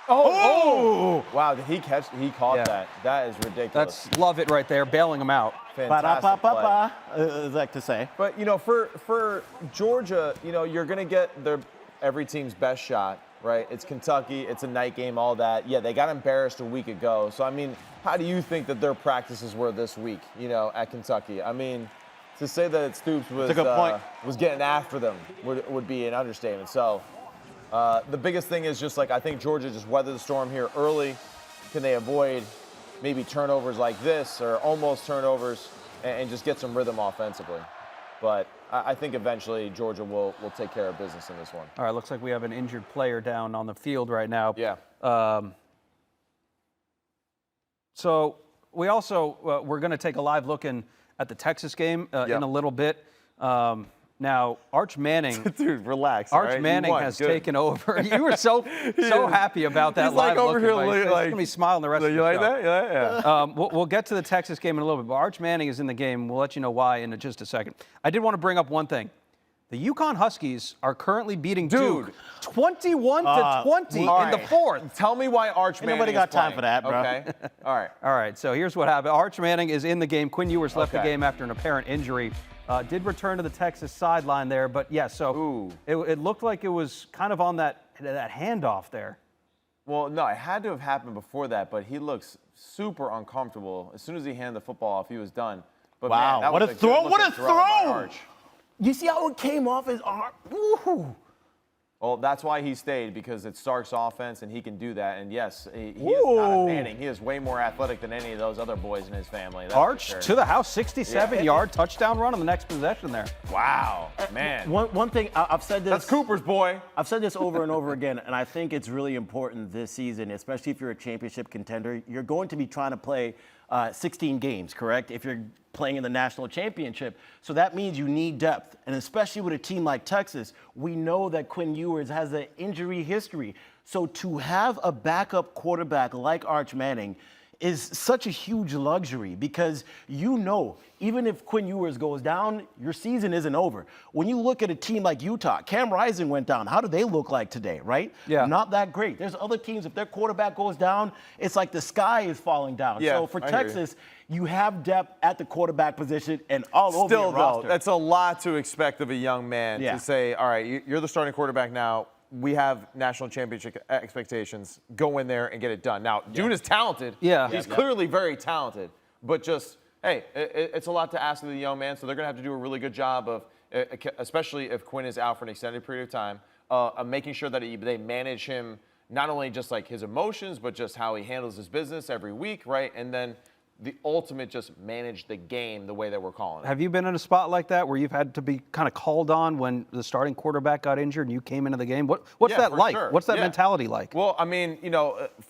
Oh! Wow, did he catch? He caught that. That is ridiculous. Love it right there, bailing him out. Fantastic play. I'd like to say. But, for Georgia, you're going to get every team's best shot, right? It's Kentucky. It's a night game, all that. Yeah, they got embarrassed a week ago. So, I mean, how do you think that their practices were this week, at Kentucky? I mean, to say that Stoops was getting after them would be an understatement. So, the biggest thing is just I think Georgia just weathered the storm here early. Can they avoid maybe turnovers like this or almost turnovers and just get some rhythm offensively? But I think eventually Georgia will take care of business in this one. All right, looks like we have an injured player down on the field right now. Yeah. So we also we're going to take a live look at the Texas game in a little bit. Now, Arch Manning. Dude, relax. Arch Manning has taken over. You were so happy about that. He's live over here, he's going to be smiling the rest of the show. You like that? Yeah. We'll get to the Texas game in a little bit, but Arch Manning is in the game. We'll let you know why in just a second. I did want to bring up one thing. The UConn Huskies are currently beating Duke 21-20 in the 4th. Tell me why Arch Manning Nobody got time for that, bro. Okay. All right. So here's what happened. Arch Manning is in the game. Quinn Ewers left the game after an apparent injury. Did return to the Texas sideline there, but it looked like it was kind of on that handoff there. Well, no, it had to have happened before that, but he looks super uncomfortable. As soon as he handed the football off, he was done. But wow, man, what a throw! What a throw! You see how it came off his arm? Woo-hoo. Well, that's why he stayed, because it's Sark's offense, and he can do that. And, yes, he is not a Manning. He is way more athletic than any of those other boys in his family. Arch to the house, 67-yard touchdown run on the next possession there. Wow, man. One thing, I've said this. That's Cooper's boy. I've said this over and over again, and I think it's really important this season, especially if you're a championship contender. You're going to be trying to play 16 games, correct? If you're playing in the national championship. So that means you need depth. And especially with a team like Texas, we know that Quinn Ewers has an injury history. So to have a backup quarterback like Arch Manning is such a huge luxury because you know, even if Quinn Ewers goes down, your season isn't over. When you look at a team like Utah, Cam Rising went down. How do they look like today, right? Yeah. Not that great. There's other teams, if their quarterback goes down, it's like the sky is falling down. Yeah, so for Texas, you have depth at the quarterback position and all over your roster. Still, though, that's a lot to expect of a young man to say, all right, you're the starting quarterback now. We have national championship expectations. Go in there and get it done. Now, dude is talented. Yeah. He's clearly very talented. But just, hey, it's a lot to ask of the young man. So they're going to have to do a really good job of, especially if Quinn is out for an extended period of time, of making sure that they manage him, not only just like his emotions, but just how he handles his business every week, right? And then the ultimate, just manage the game the way that we're calling it. Have you been in a spot like that where you've had to be kind of called on when the starting quarterback got injured and you came into the game? What's that like? Sure. What's that mentality like? Well, I mean,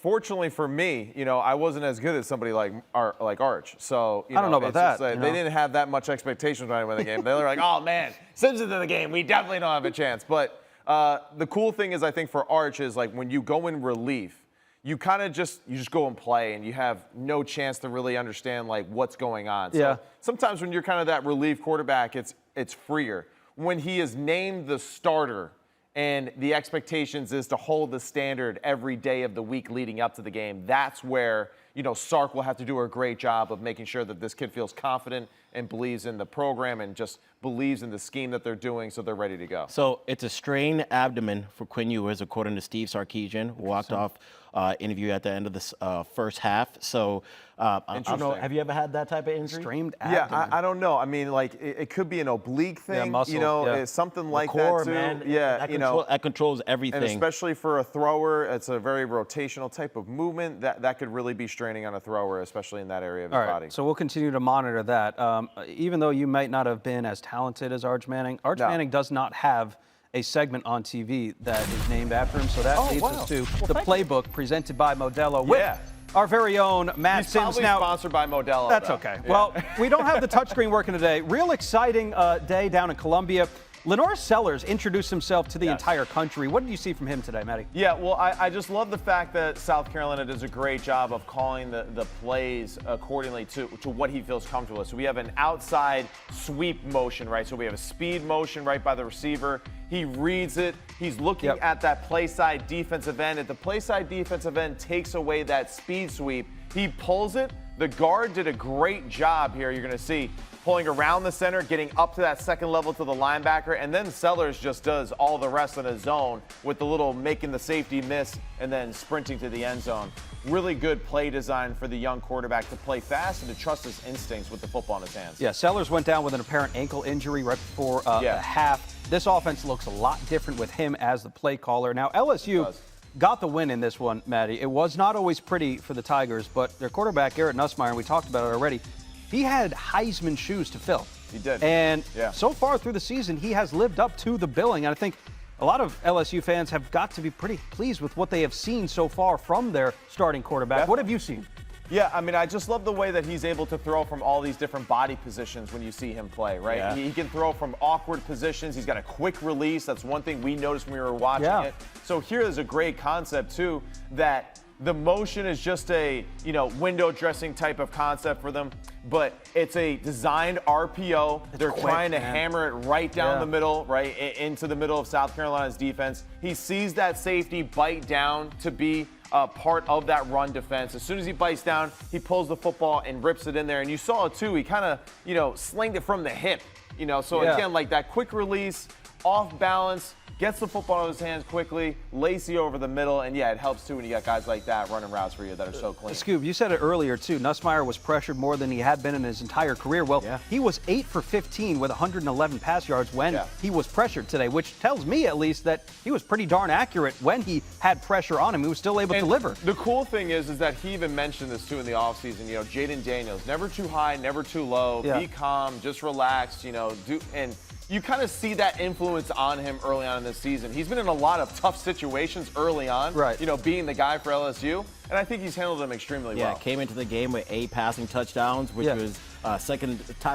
fortunately for me, I wasn't as good as somebody like Arch. So, I don't know about that. They didn't have that much expectations when I went in the game. They were like, oh, man, Simpson's in the game. We definitely don't have a chance. But the cool thing is, I think, for Arch is, like, when you go in relief, you kind of just go and play, and you have no chance to really understand like what's going on. So sometimes when you're kind of that relief quarterback, it's freer. When he is named the starter and the expectations is to hold the standard every day of the week leading up to the game, that's where Sark will have to do a great job of making sure that this kid feels confident and believes in the program and just believes in the scheme that they're doing, so they're ready to go. So it's a strained abdomen for Quinn Ewers, according to Steve Sarkisian, who walked off interview at the end of the first half. So I don't know, have you ever had that type of injury? Strained abdomen. Yeah, I don't know. I mean, like it could be an oblique thing, muscle, something the like core, that too. Man, yeah, that controls everything. And especially for a thrower, it's a very rotational type of movement that could really be straining on a thrower, especially in that area of his body. So we'll continue to monitor that. Even though you might not have been as talented as Arch Manning, Manning does not have a segment on TV that is named after him. So that leads us to the Playbook presented by Modelo with our very own Matt Sims. Now sponsored by Modelo. That's okay. Yeah. Well, we don't have the touchscreen working today. Real exciting day down in Columbia. Lenore Sellers introduced himself to the entire country. What did you see from him today, Matty? Yeah, well, I just love the fact that South Carolina does a great job of calling the plays accordingly to what he feels comfortable with. So we have an outside sweep motion, right? So we have a speed motion right by the receiver. He reads it. He's looking at that play side defensive end. If the play side defensive end takes away that speed sweep, he pulls it. The guard did a great job here, you're going to see, pulling around the center, getting up to that second level to the linebacker, and then Sellers just does all the rest in his zone with the little making the safety miss and then sprinting to the end zone. Really good play design for the young quarterback to play fast and to trust his instincts with the football in his hands. Yeah, Sellers went down with an apparent ankle injury right before the half. This offense looks a lot different with him as the play caller. Now, LSU got the win in this one, Maddie. It was not always pretty for the Tigers, but their quarterback, Garrett Nussmeier, and we talked about it already, he had Heisman shoes to fill. He did. And so far through the season, he has lived up to the billing. And I think a lot of LSU fans have got to be pretty pleased with what they have seen so far from their starting quarterback. Definitely. What have you seen? Yeah, I mean, I just love the way that he's able to throw from all these different body positions when you see him play, right? Yeah. He can throw from awkward positions. He's got a quick release. That's one thing we noticed when we were watching it. So here is a great concept, too, that the motion is just a, window dressing type of concept for them, but it's a designed RPO. They're trying to hammer it right down the middle, right, into the middle of South Carolina's defense. He sees that safety bite down to be part of that run defense. As soon as he bites down, he pulls the football and rips it in there. And you saw it too. He kind of, slinged it from the hip. So again, like that quick release, off balance, gets the football in his hands quickly, lacy over the middle, and it helps too when you got guys like that running routes for you that are so clean. Scoob, you said it earlier too. Nussmeier was pressured more than he had been in his entire career. Well, he was 8 for 15 with 111 pass yards when he was pressured today, which tells me at least that he was pretty darn accurate when he had pressure on him. He was still able to deliver. The cool thing is that he even mentioned this too in the offseason. Jaden Daniels, never too high, never too low. Be calm, just relax. you kind of see that influence on him early on in this season. He's been in a lot of tough situations early on, right. Being the guy for LSU, and I think he's handled them extremely well. Yeah, came into the game with 8 passing touchdowns, which was tied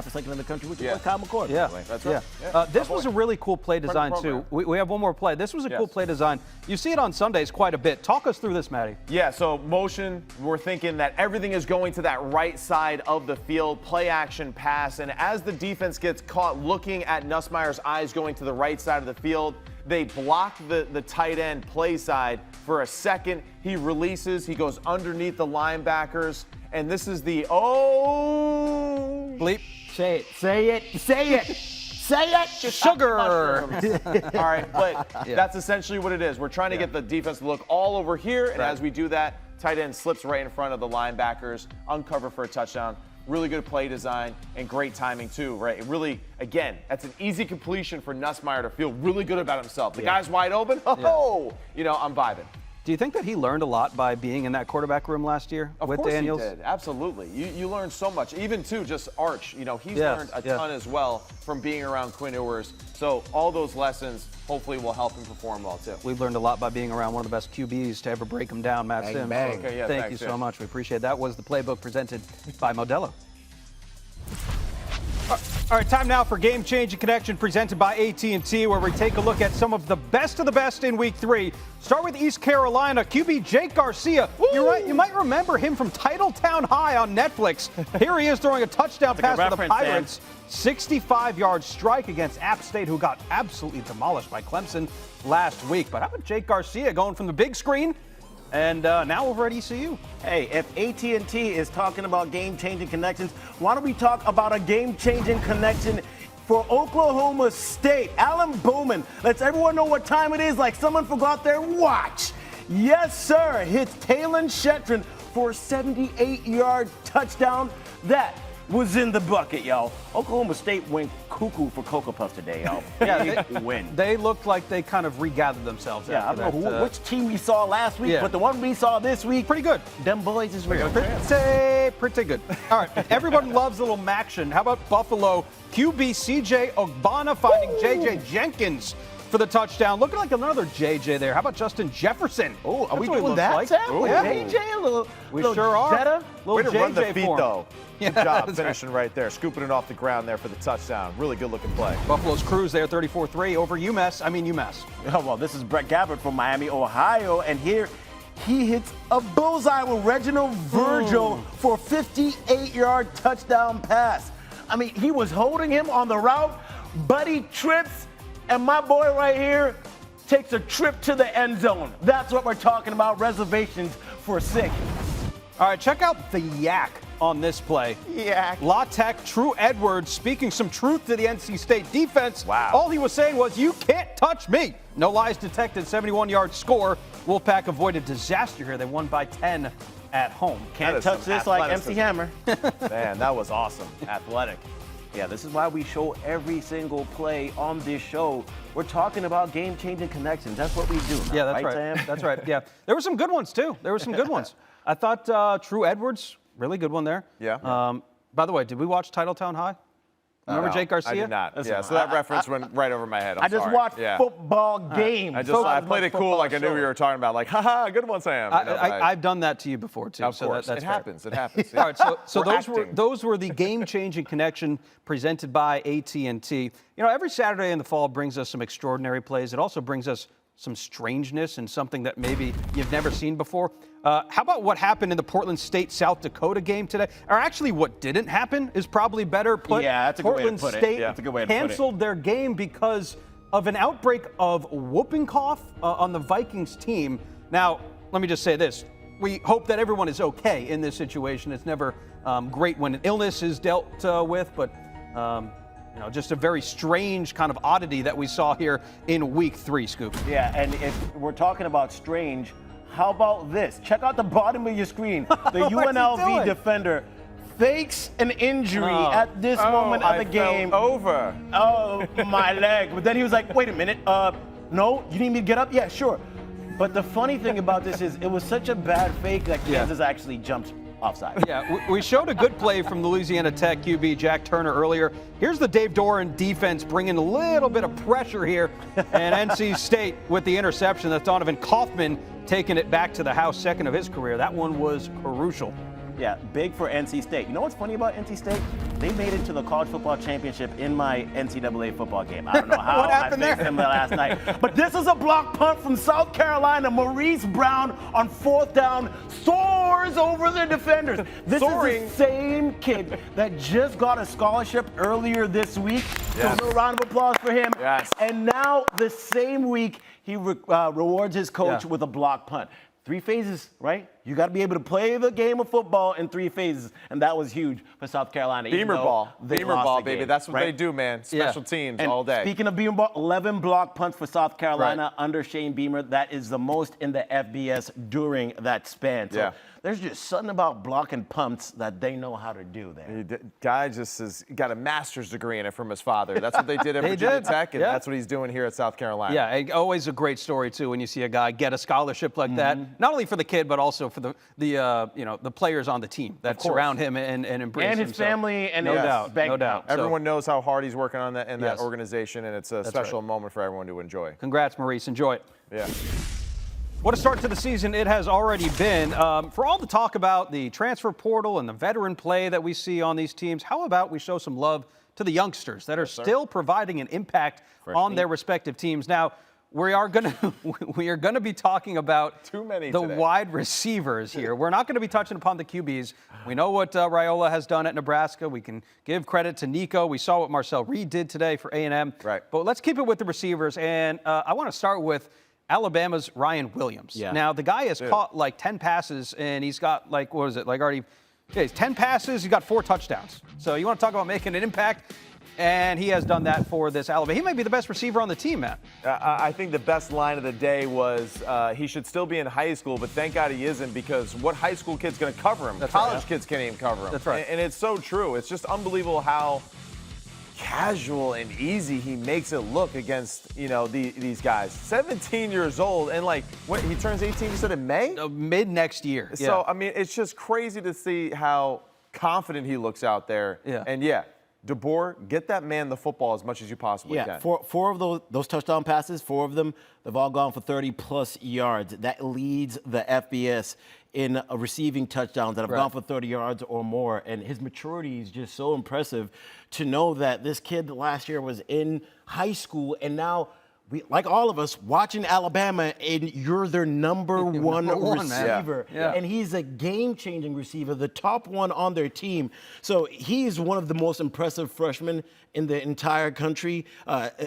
for second in the country, which was Kyle McCord. Yeah, that's right. This was a really cool play design, too. We have one more play. This was a cool play design. You see it on Sundays quite a bit. Talk us through this, Matty. Yeah, so motion, we're thinking that everything is going to that right side of the field, play action pass, and as the defense gets caught looking at Nussmeier's eyes going to the right side of the field, they block the tight end play side for a second. He releases, he goes underneath the linebackers, and this is the bleep. Say it. Say it. Say it. Say it. Sugar. All right, but that's essentially what it is. We're trying to get the defense to look all over here, and as we do that, tight end slips right in front of the linebackers, uncover for a touchdown. Really good play design and great timing too, right? It really, again, that's an easy completion for Nussmeier to feel really good about himself. The guy's wide open. Oh, I'm vibing. Do you think that he learned a lot by being in that quarterback room last year with Daniels? Of course he did. Absolutely. You learn so much. Even, too, just Arch. He's learned a ton as well from being around Quinn Ewers. So all those lessons hopefully will help him perform well, too. We've learned a lot by being around one of the best QBs to ever break him down, Matt Sims. Okay, Thank you so much. We appreciate it. That was the Playbook presented by Modelo. All right, time now for Game Changing Connection presented by AT&T, where we take a look at some of the best in Week 3. Start with East Carolina, QB Jake Garcia. Woo! You're right, you might remember him from Titletown High on Netflix. Here he is throwing a touchdown pass for the Pirates. 65-yard strike against App State, who got absolutely demolished by Clemson last week. But how about Jake Garcia going from the big screen and now over at ECU? Hey, if AT&T is talking about game-changing connections, why don't we talk about a game-changing connection for Oklahoma State? Alan Bowman lets everyone know what time it is, like someone forgot their watch. Yes, sir. Hits Talon Shetron for a 78-yard touchdown. That was in the bucket, y'all. Oklahoma State went cuckoo for Cocoa Puffs today, y'all. Yeah, they win. They looked like they kind of regathered themselves. Yeah, I don't know which team we saw last week, but the one we saw this week, pretty good. Them boys is real. Pretty good. All right, everyone loves a little action. How about Buffalo QB CJ Ogbonna finding JJ Jenkins for the touchdown? Looking like another JJ there. How about Justin Jefferson? Oh, are we what he doing looks that, like. Sam? With JJ, a little we sure are. Jetta? Way to JJ run the feet, form. though. Good job finishing right there, scooping it off the ground there for the touchdown. Really good-looking play. Buffalo's cruise there, 34-3 over UMass. Oh, well, this is Brett Gabbard from Miami, Ohio, and here he hits a bullseye with Reginald Virgil for a 58-yard touchdown pass. I mean, he was holding him on the route, but he trips, and my boy right here takes a trip to the end zone. That's what we're talking about, reservations for 6. All right, check out the yak on this play. Yak. La Tech, True Edwards speaking some truth to the NC State defense. Wow. All he was saying was, you can't touch me. No lies detected, 71-yard score. Wolfpack avoided disaster here. They won by 10 at home. Can't touch this like MC Hammer. Man, that was awesome. Athletic. Yeah, this is why we show every single play on this show. We're talking about game-changing connections. That's what we do now, Yeah, that's right. Sam? That's right. Yeah, there were some good ones too. I thought True Edwards, really good one there. Yeah. By the way, did we watch Titletown High? Remember Jake Garcia? I did not. Listen, so that reference went right over my head. I just watched football games. I played it cool like I knew we were talking about. Like, haha, good one, Sam. I've done that to you before too. Of course, that's it happens. It happens. All right, so those were the game-changing connection presented by AT&T. Every Saturday in the fall brings us some extraordinary plays. It also brings us some strangeness and something that maybe you've never seen before. How about what happened in the Portland State-South Dakota game today? Or actually, what didn't happen is probably better put. Yeah, that's a good way to put it. Portland State That's a good way to put it. canceled their game because of an outbreak of whooping cough on the Vikings team. Now, let me just say this. We hope that everyone is okay in this situation. It's never great when an illness is dealt with, but just a very strange kind of oddity that we saw here in Week 3, Scoop. Yeah, and if we're talking about strange, how about this? Check out the bottom of your screen. The UNLV defender fakes an injury at this moment of the game. Over. Oh, my leg. But then he was like, wait a minute. No, you need me to get up? Yeah, sure. But the funny thing about this is it was such a bad fake that Kansas actually jumped offside. Yeah, we showed a good play from Louisiana Tech QB Jack Turner earlier. Here's the Dave Doran defense bringing a little bit of pressure here, and NC State with the interception. That's Donovan Kaufman taking it back to the house, second of his career. That one was crucial. Yeah, big for NC State. You know what's funny about NC State? They made it to the college football championship in my NCAA football game. I don't know how. What happened I faced there? them last night. But this is a block punt from South Carolina. Maurice Brown on 4th down soars over the defenders. This is the same kid that just got a scholarship earlier this week. Yes. So a round of applause for him. Yes. And now the same week, he rewards his coach with a block punt. 3 phases, right? You got to be able to play the game of football in 3 phases, and that was huge for South Carolina. Beamer ball, baby. Game, That's what right? they do, man. Special teams And all day. Speaking of Beamer ball, 11 block punts for South Carolina under Shane Beamer. That is the most in the FBS during that span. So there's just something about blocking punts that they know how to do there. Guy just has got a master's degree in it from his father. That's what they did at Virginia Tech, and that's what he's doing here at South Carolina. Yeah, always a great story too when you see a guy get a scholarship like that. Not only for the kid, but also for the players on the team that surround him and embrace him. And his family and no his doubt, bank no doubt. account. Everyone knows how hard he's working on that in that organization, and it's a special moment for everyone to enjoy. Congrats, Maurice. Enjoy it. Yeah. What a start to the season it has already been. For all the talk about the transfer portal and the veteran play that we see on these teams, how about we show some love to the youngsters that are still providing an impact on their respective teams? Now, we are going to be talking about the wide receivers here. We're not going to be touching upon the QBs. We know what Raiola has done at Nebraska. We can give credit to Nico. We saw what Marcel Reed did today for A&M. Right. But let's keep it with the receivers. And I want to start with Alabama's Ryan Williams. Yeah. Now, the guy has caught like 10 passes, and he's got he's 10 passes, he's got 4 touchdowns. So you want to talk about making an impact? And he has done that for this Alabama. He might be the best receiver on the team, Matt. I think the best line of the day was he should still be in high school, but thank God he isn't, because what high school kid's going to cover him? College kids can't even cover him. That's right. And it's so true. It's just unbelievable how casual and easy he makes it look against, these guys. 17 years old, and when he turns 18, you said in May? Mid next year. So, I mean, it's just crazy to see how confident he looks out there. Yeah. And DeBoer, get that man the football as much as you possibly can. Four of those touchdown passes, 4 of them, they've all gone for 30-plus yards. That leads the FBS in receiving touchdowns that have gone for 30 yards or more. And his maturity is just so impressive to know that this kid last year was in high school, and now, like all of us, watching Alabama, and you're their number one receiver. Yeah. And he's a game-changing receiver, the top one on their team. So he's one of the most impressive freshmen in the entire country,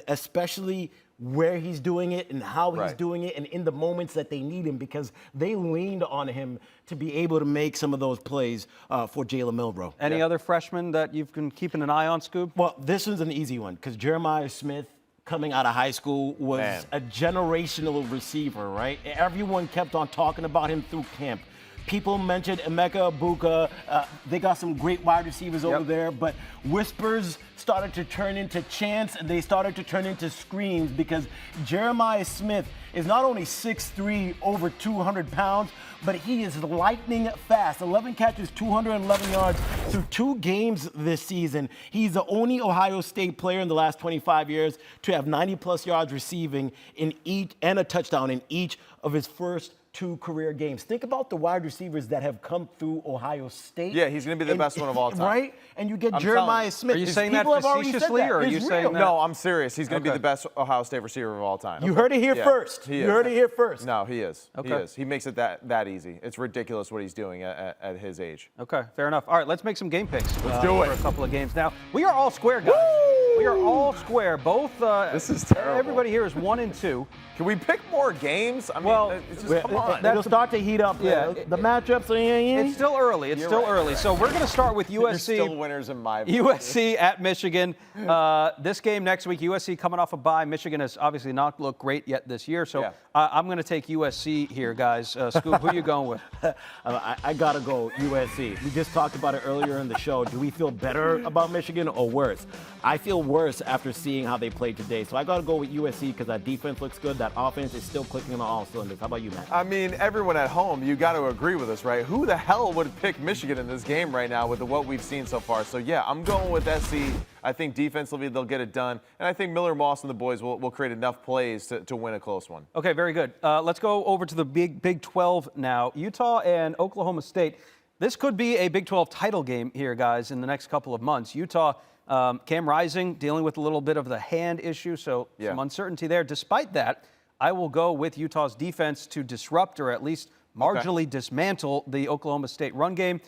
especially where he's doing it and how he's doing it, and in the moments that they need him, because they leaned on him to be able to make some of those plays for Jalen Milroe. Any other freshmen that you've been keeping an eye on, Scoob? Well, this one's an easy one, because Jeremiah Smith, coming out of high school, was a generational receiver, right? Everyone kept on talking about him through camp. People mentioned Emeka Ibuka. They got some great wide receivers over there, but whispers started to turn into chants, and they started to turn into screams, because Jeremiah Smith is not only 6'3", over 200 pounds, but he is lightning fast. 11 catches, 211 yards through 2 games this season. He's the only Ohio State player in the last 25 years to have 90-plus yards receiving in each, and a touchdown in each of his first 2 career games. Think about the wide receivers that have come through Ohio State. Yeah, he's going to be the best one of all time. Right? And you get Jeremiah Smith. Are you saying that facetiously, or are you saying that? No, I'm serious. He's going to be the best Ohio State receiver of all time. You heard it here first. He you heard it here first. No, he is. He is. He makes it that easy. It's ridiculous what he's doing at his age. Okay, fair enough. All right, let's make some game picks. Let's do it. For a couple of games. Now, we are all square, guys. We are all square. Both. This is terrible. Everybody here is 1 and 2. Can we pick more games? I mean, come on. It'll start to heat up. The matchups. It's still early. It's still early. So we're going to start with USC. You're still winners in my book. USC at Michigan. This game next week, USC coming off a bye. Michigan has obviously not looked great yet this year. So I'm going to take USC here, guys. Scoop, who are you going with? I got to go USC. We just talked about it earlier in the show. Do we feel better about Michigan or worse? I feel feel worse after seeing how they played today. So I got to go with USC because that defense looks good. That offense is still clicking on all cylinders. How about you, Matt? I mean, everyone at home, you got to agree with us, right? Who the hell would pick Michigan in this game right now with what we've seen so far? So, yeah, I'm going with SC. I think defensively they'll get it done. And I think Miller Moss and the boys will create enough plays to win a close one. Okay, very good. Let's go over to the Big 12 now. Utah and Oklahoma State. This could be a Big 12 title game here, guys, in the next couple of months. Utah, Cam Rising dealing with a little bit of the hand issue, so some uncertainty there. Despite that, I will go with Utah's defense to disrupt or at least marginally dismantle the Oklahoma State run game.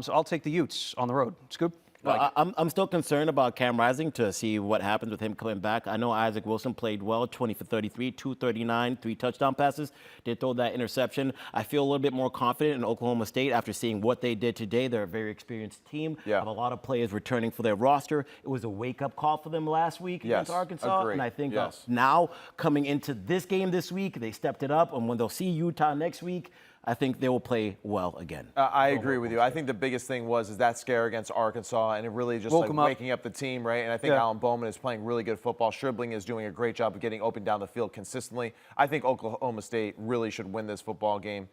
So I'll take the Utes on the road. Scoop? Well, I'm still concerned about Cam Rising to see what happens with him coming back. I know Isaac Wilson played well, 20 for 33, 239, 3 touchdown passes. Did throw that interception. I feel a little bit more confident in Oklahoma State after seeing what they did today. They're a very experienced team. Have a lot of players returning for their roster. It was a wake-up call for them last week against Arkansas. Agreed. And I think now coming into this game this week, they stepped it up. And when they'll see Utah next week, I think they will play well again. I agree with you. I think the biggest thing was that scare against Arkansas, and it really just waking up the team, right? And I think Alan Bowman is playing really good football. Stribling is doing a great job of getting open down the field consistently. I think Oklahoma State really should win this football game.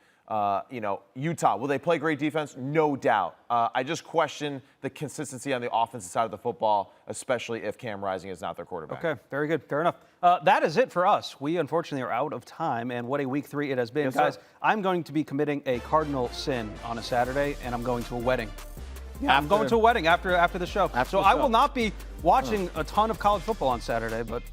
Utah, will they play great defense? No doubt. I just question the consistency on the offensive side of the football, especially if Cam Rising is not their quarterback. Okay, very good. Fair enough. That is it for us. We, unfortunately, are out of time, and what a week 3 it has been. Guys, I'm going to be committing a cardinal sin on a Saturday, and I'm going to a wedding. Yeah, I'm going to a wedding after the show. I will not be watching a ton of college football on Saturday, but,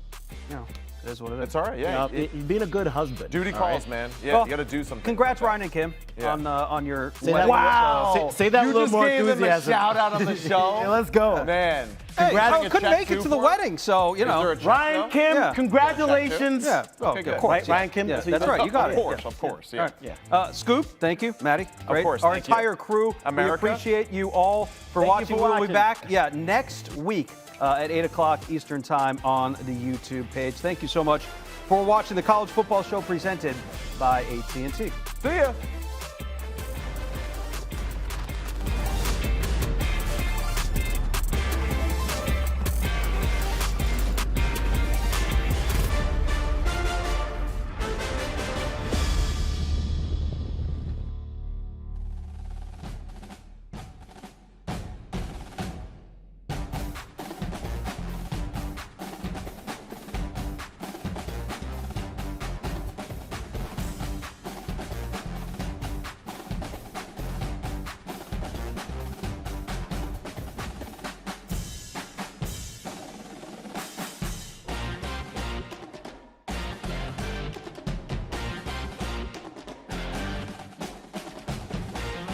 it is what it is. It's all right, yeah. Being a good husband. Duty calls, man. Yeah, you got to do something. Congrats, Ryan and Kim, on your wedding. Wow. Say that a little more enthusiasm. You just gave them a shout-out on the show. Yeah, let's go. Man. Hey, I couldn't make it to the wedding, so, Ryan, Kim, congratulations. Yeah. Okay, good. Of course. Ryan, Kim. Yeah, that's right. You got it. Of course. Yeah. Scoop, thank you. Maddie, great. Of course, Our thank you. entire crew, America. we appreciate you all for watching. We'll be back next week at 8 o'clock Eastern Time on the YouTube page. Thank you so much for watching the College Football Show presented by AT&T. See ya.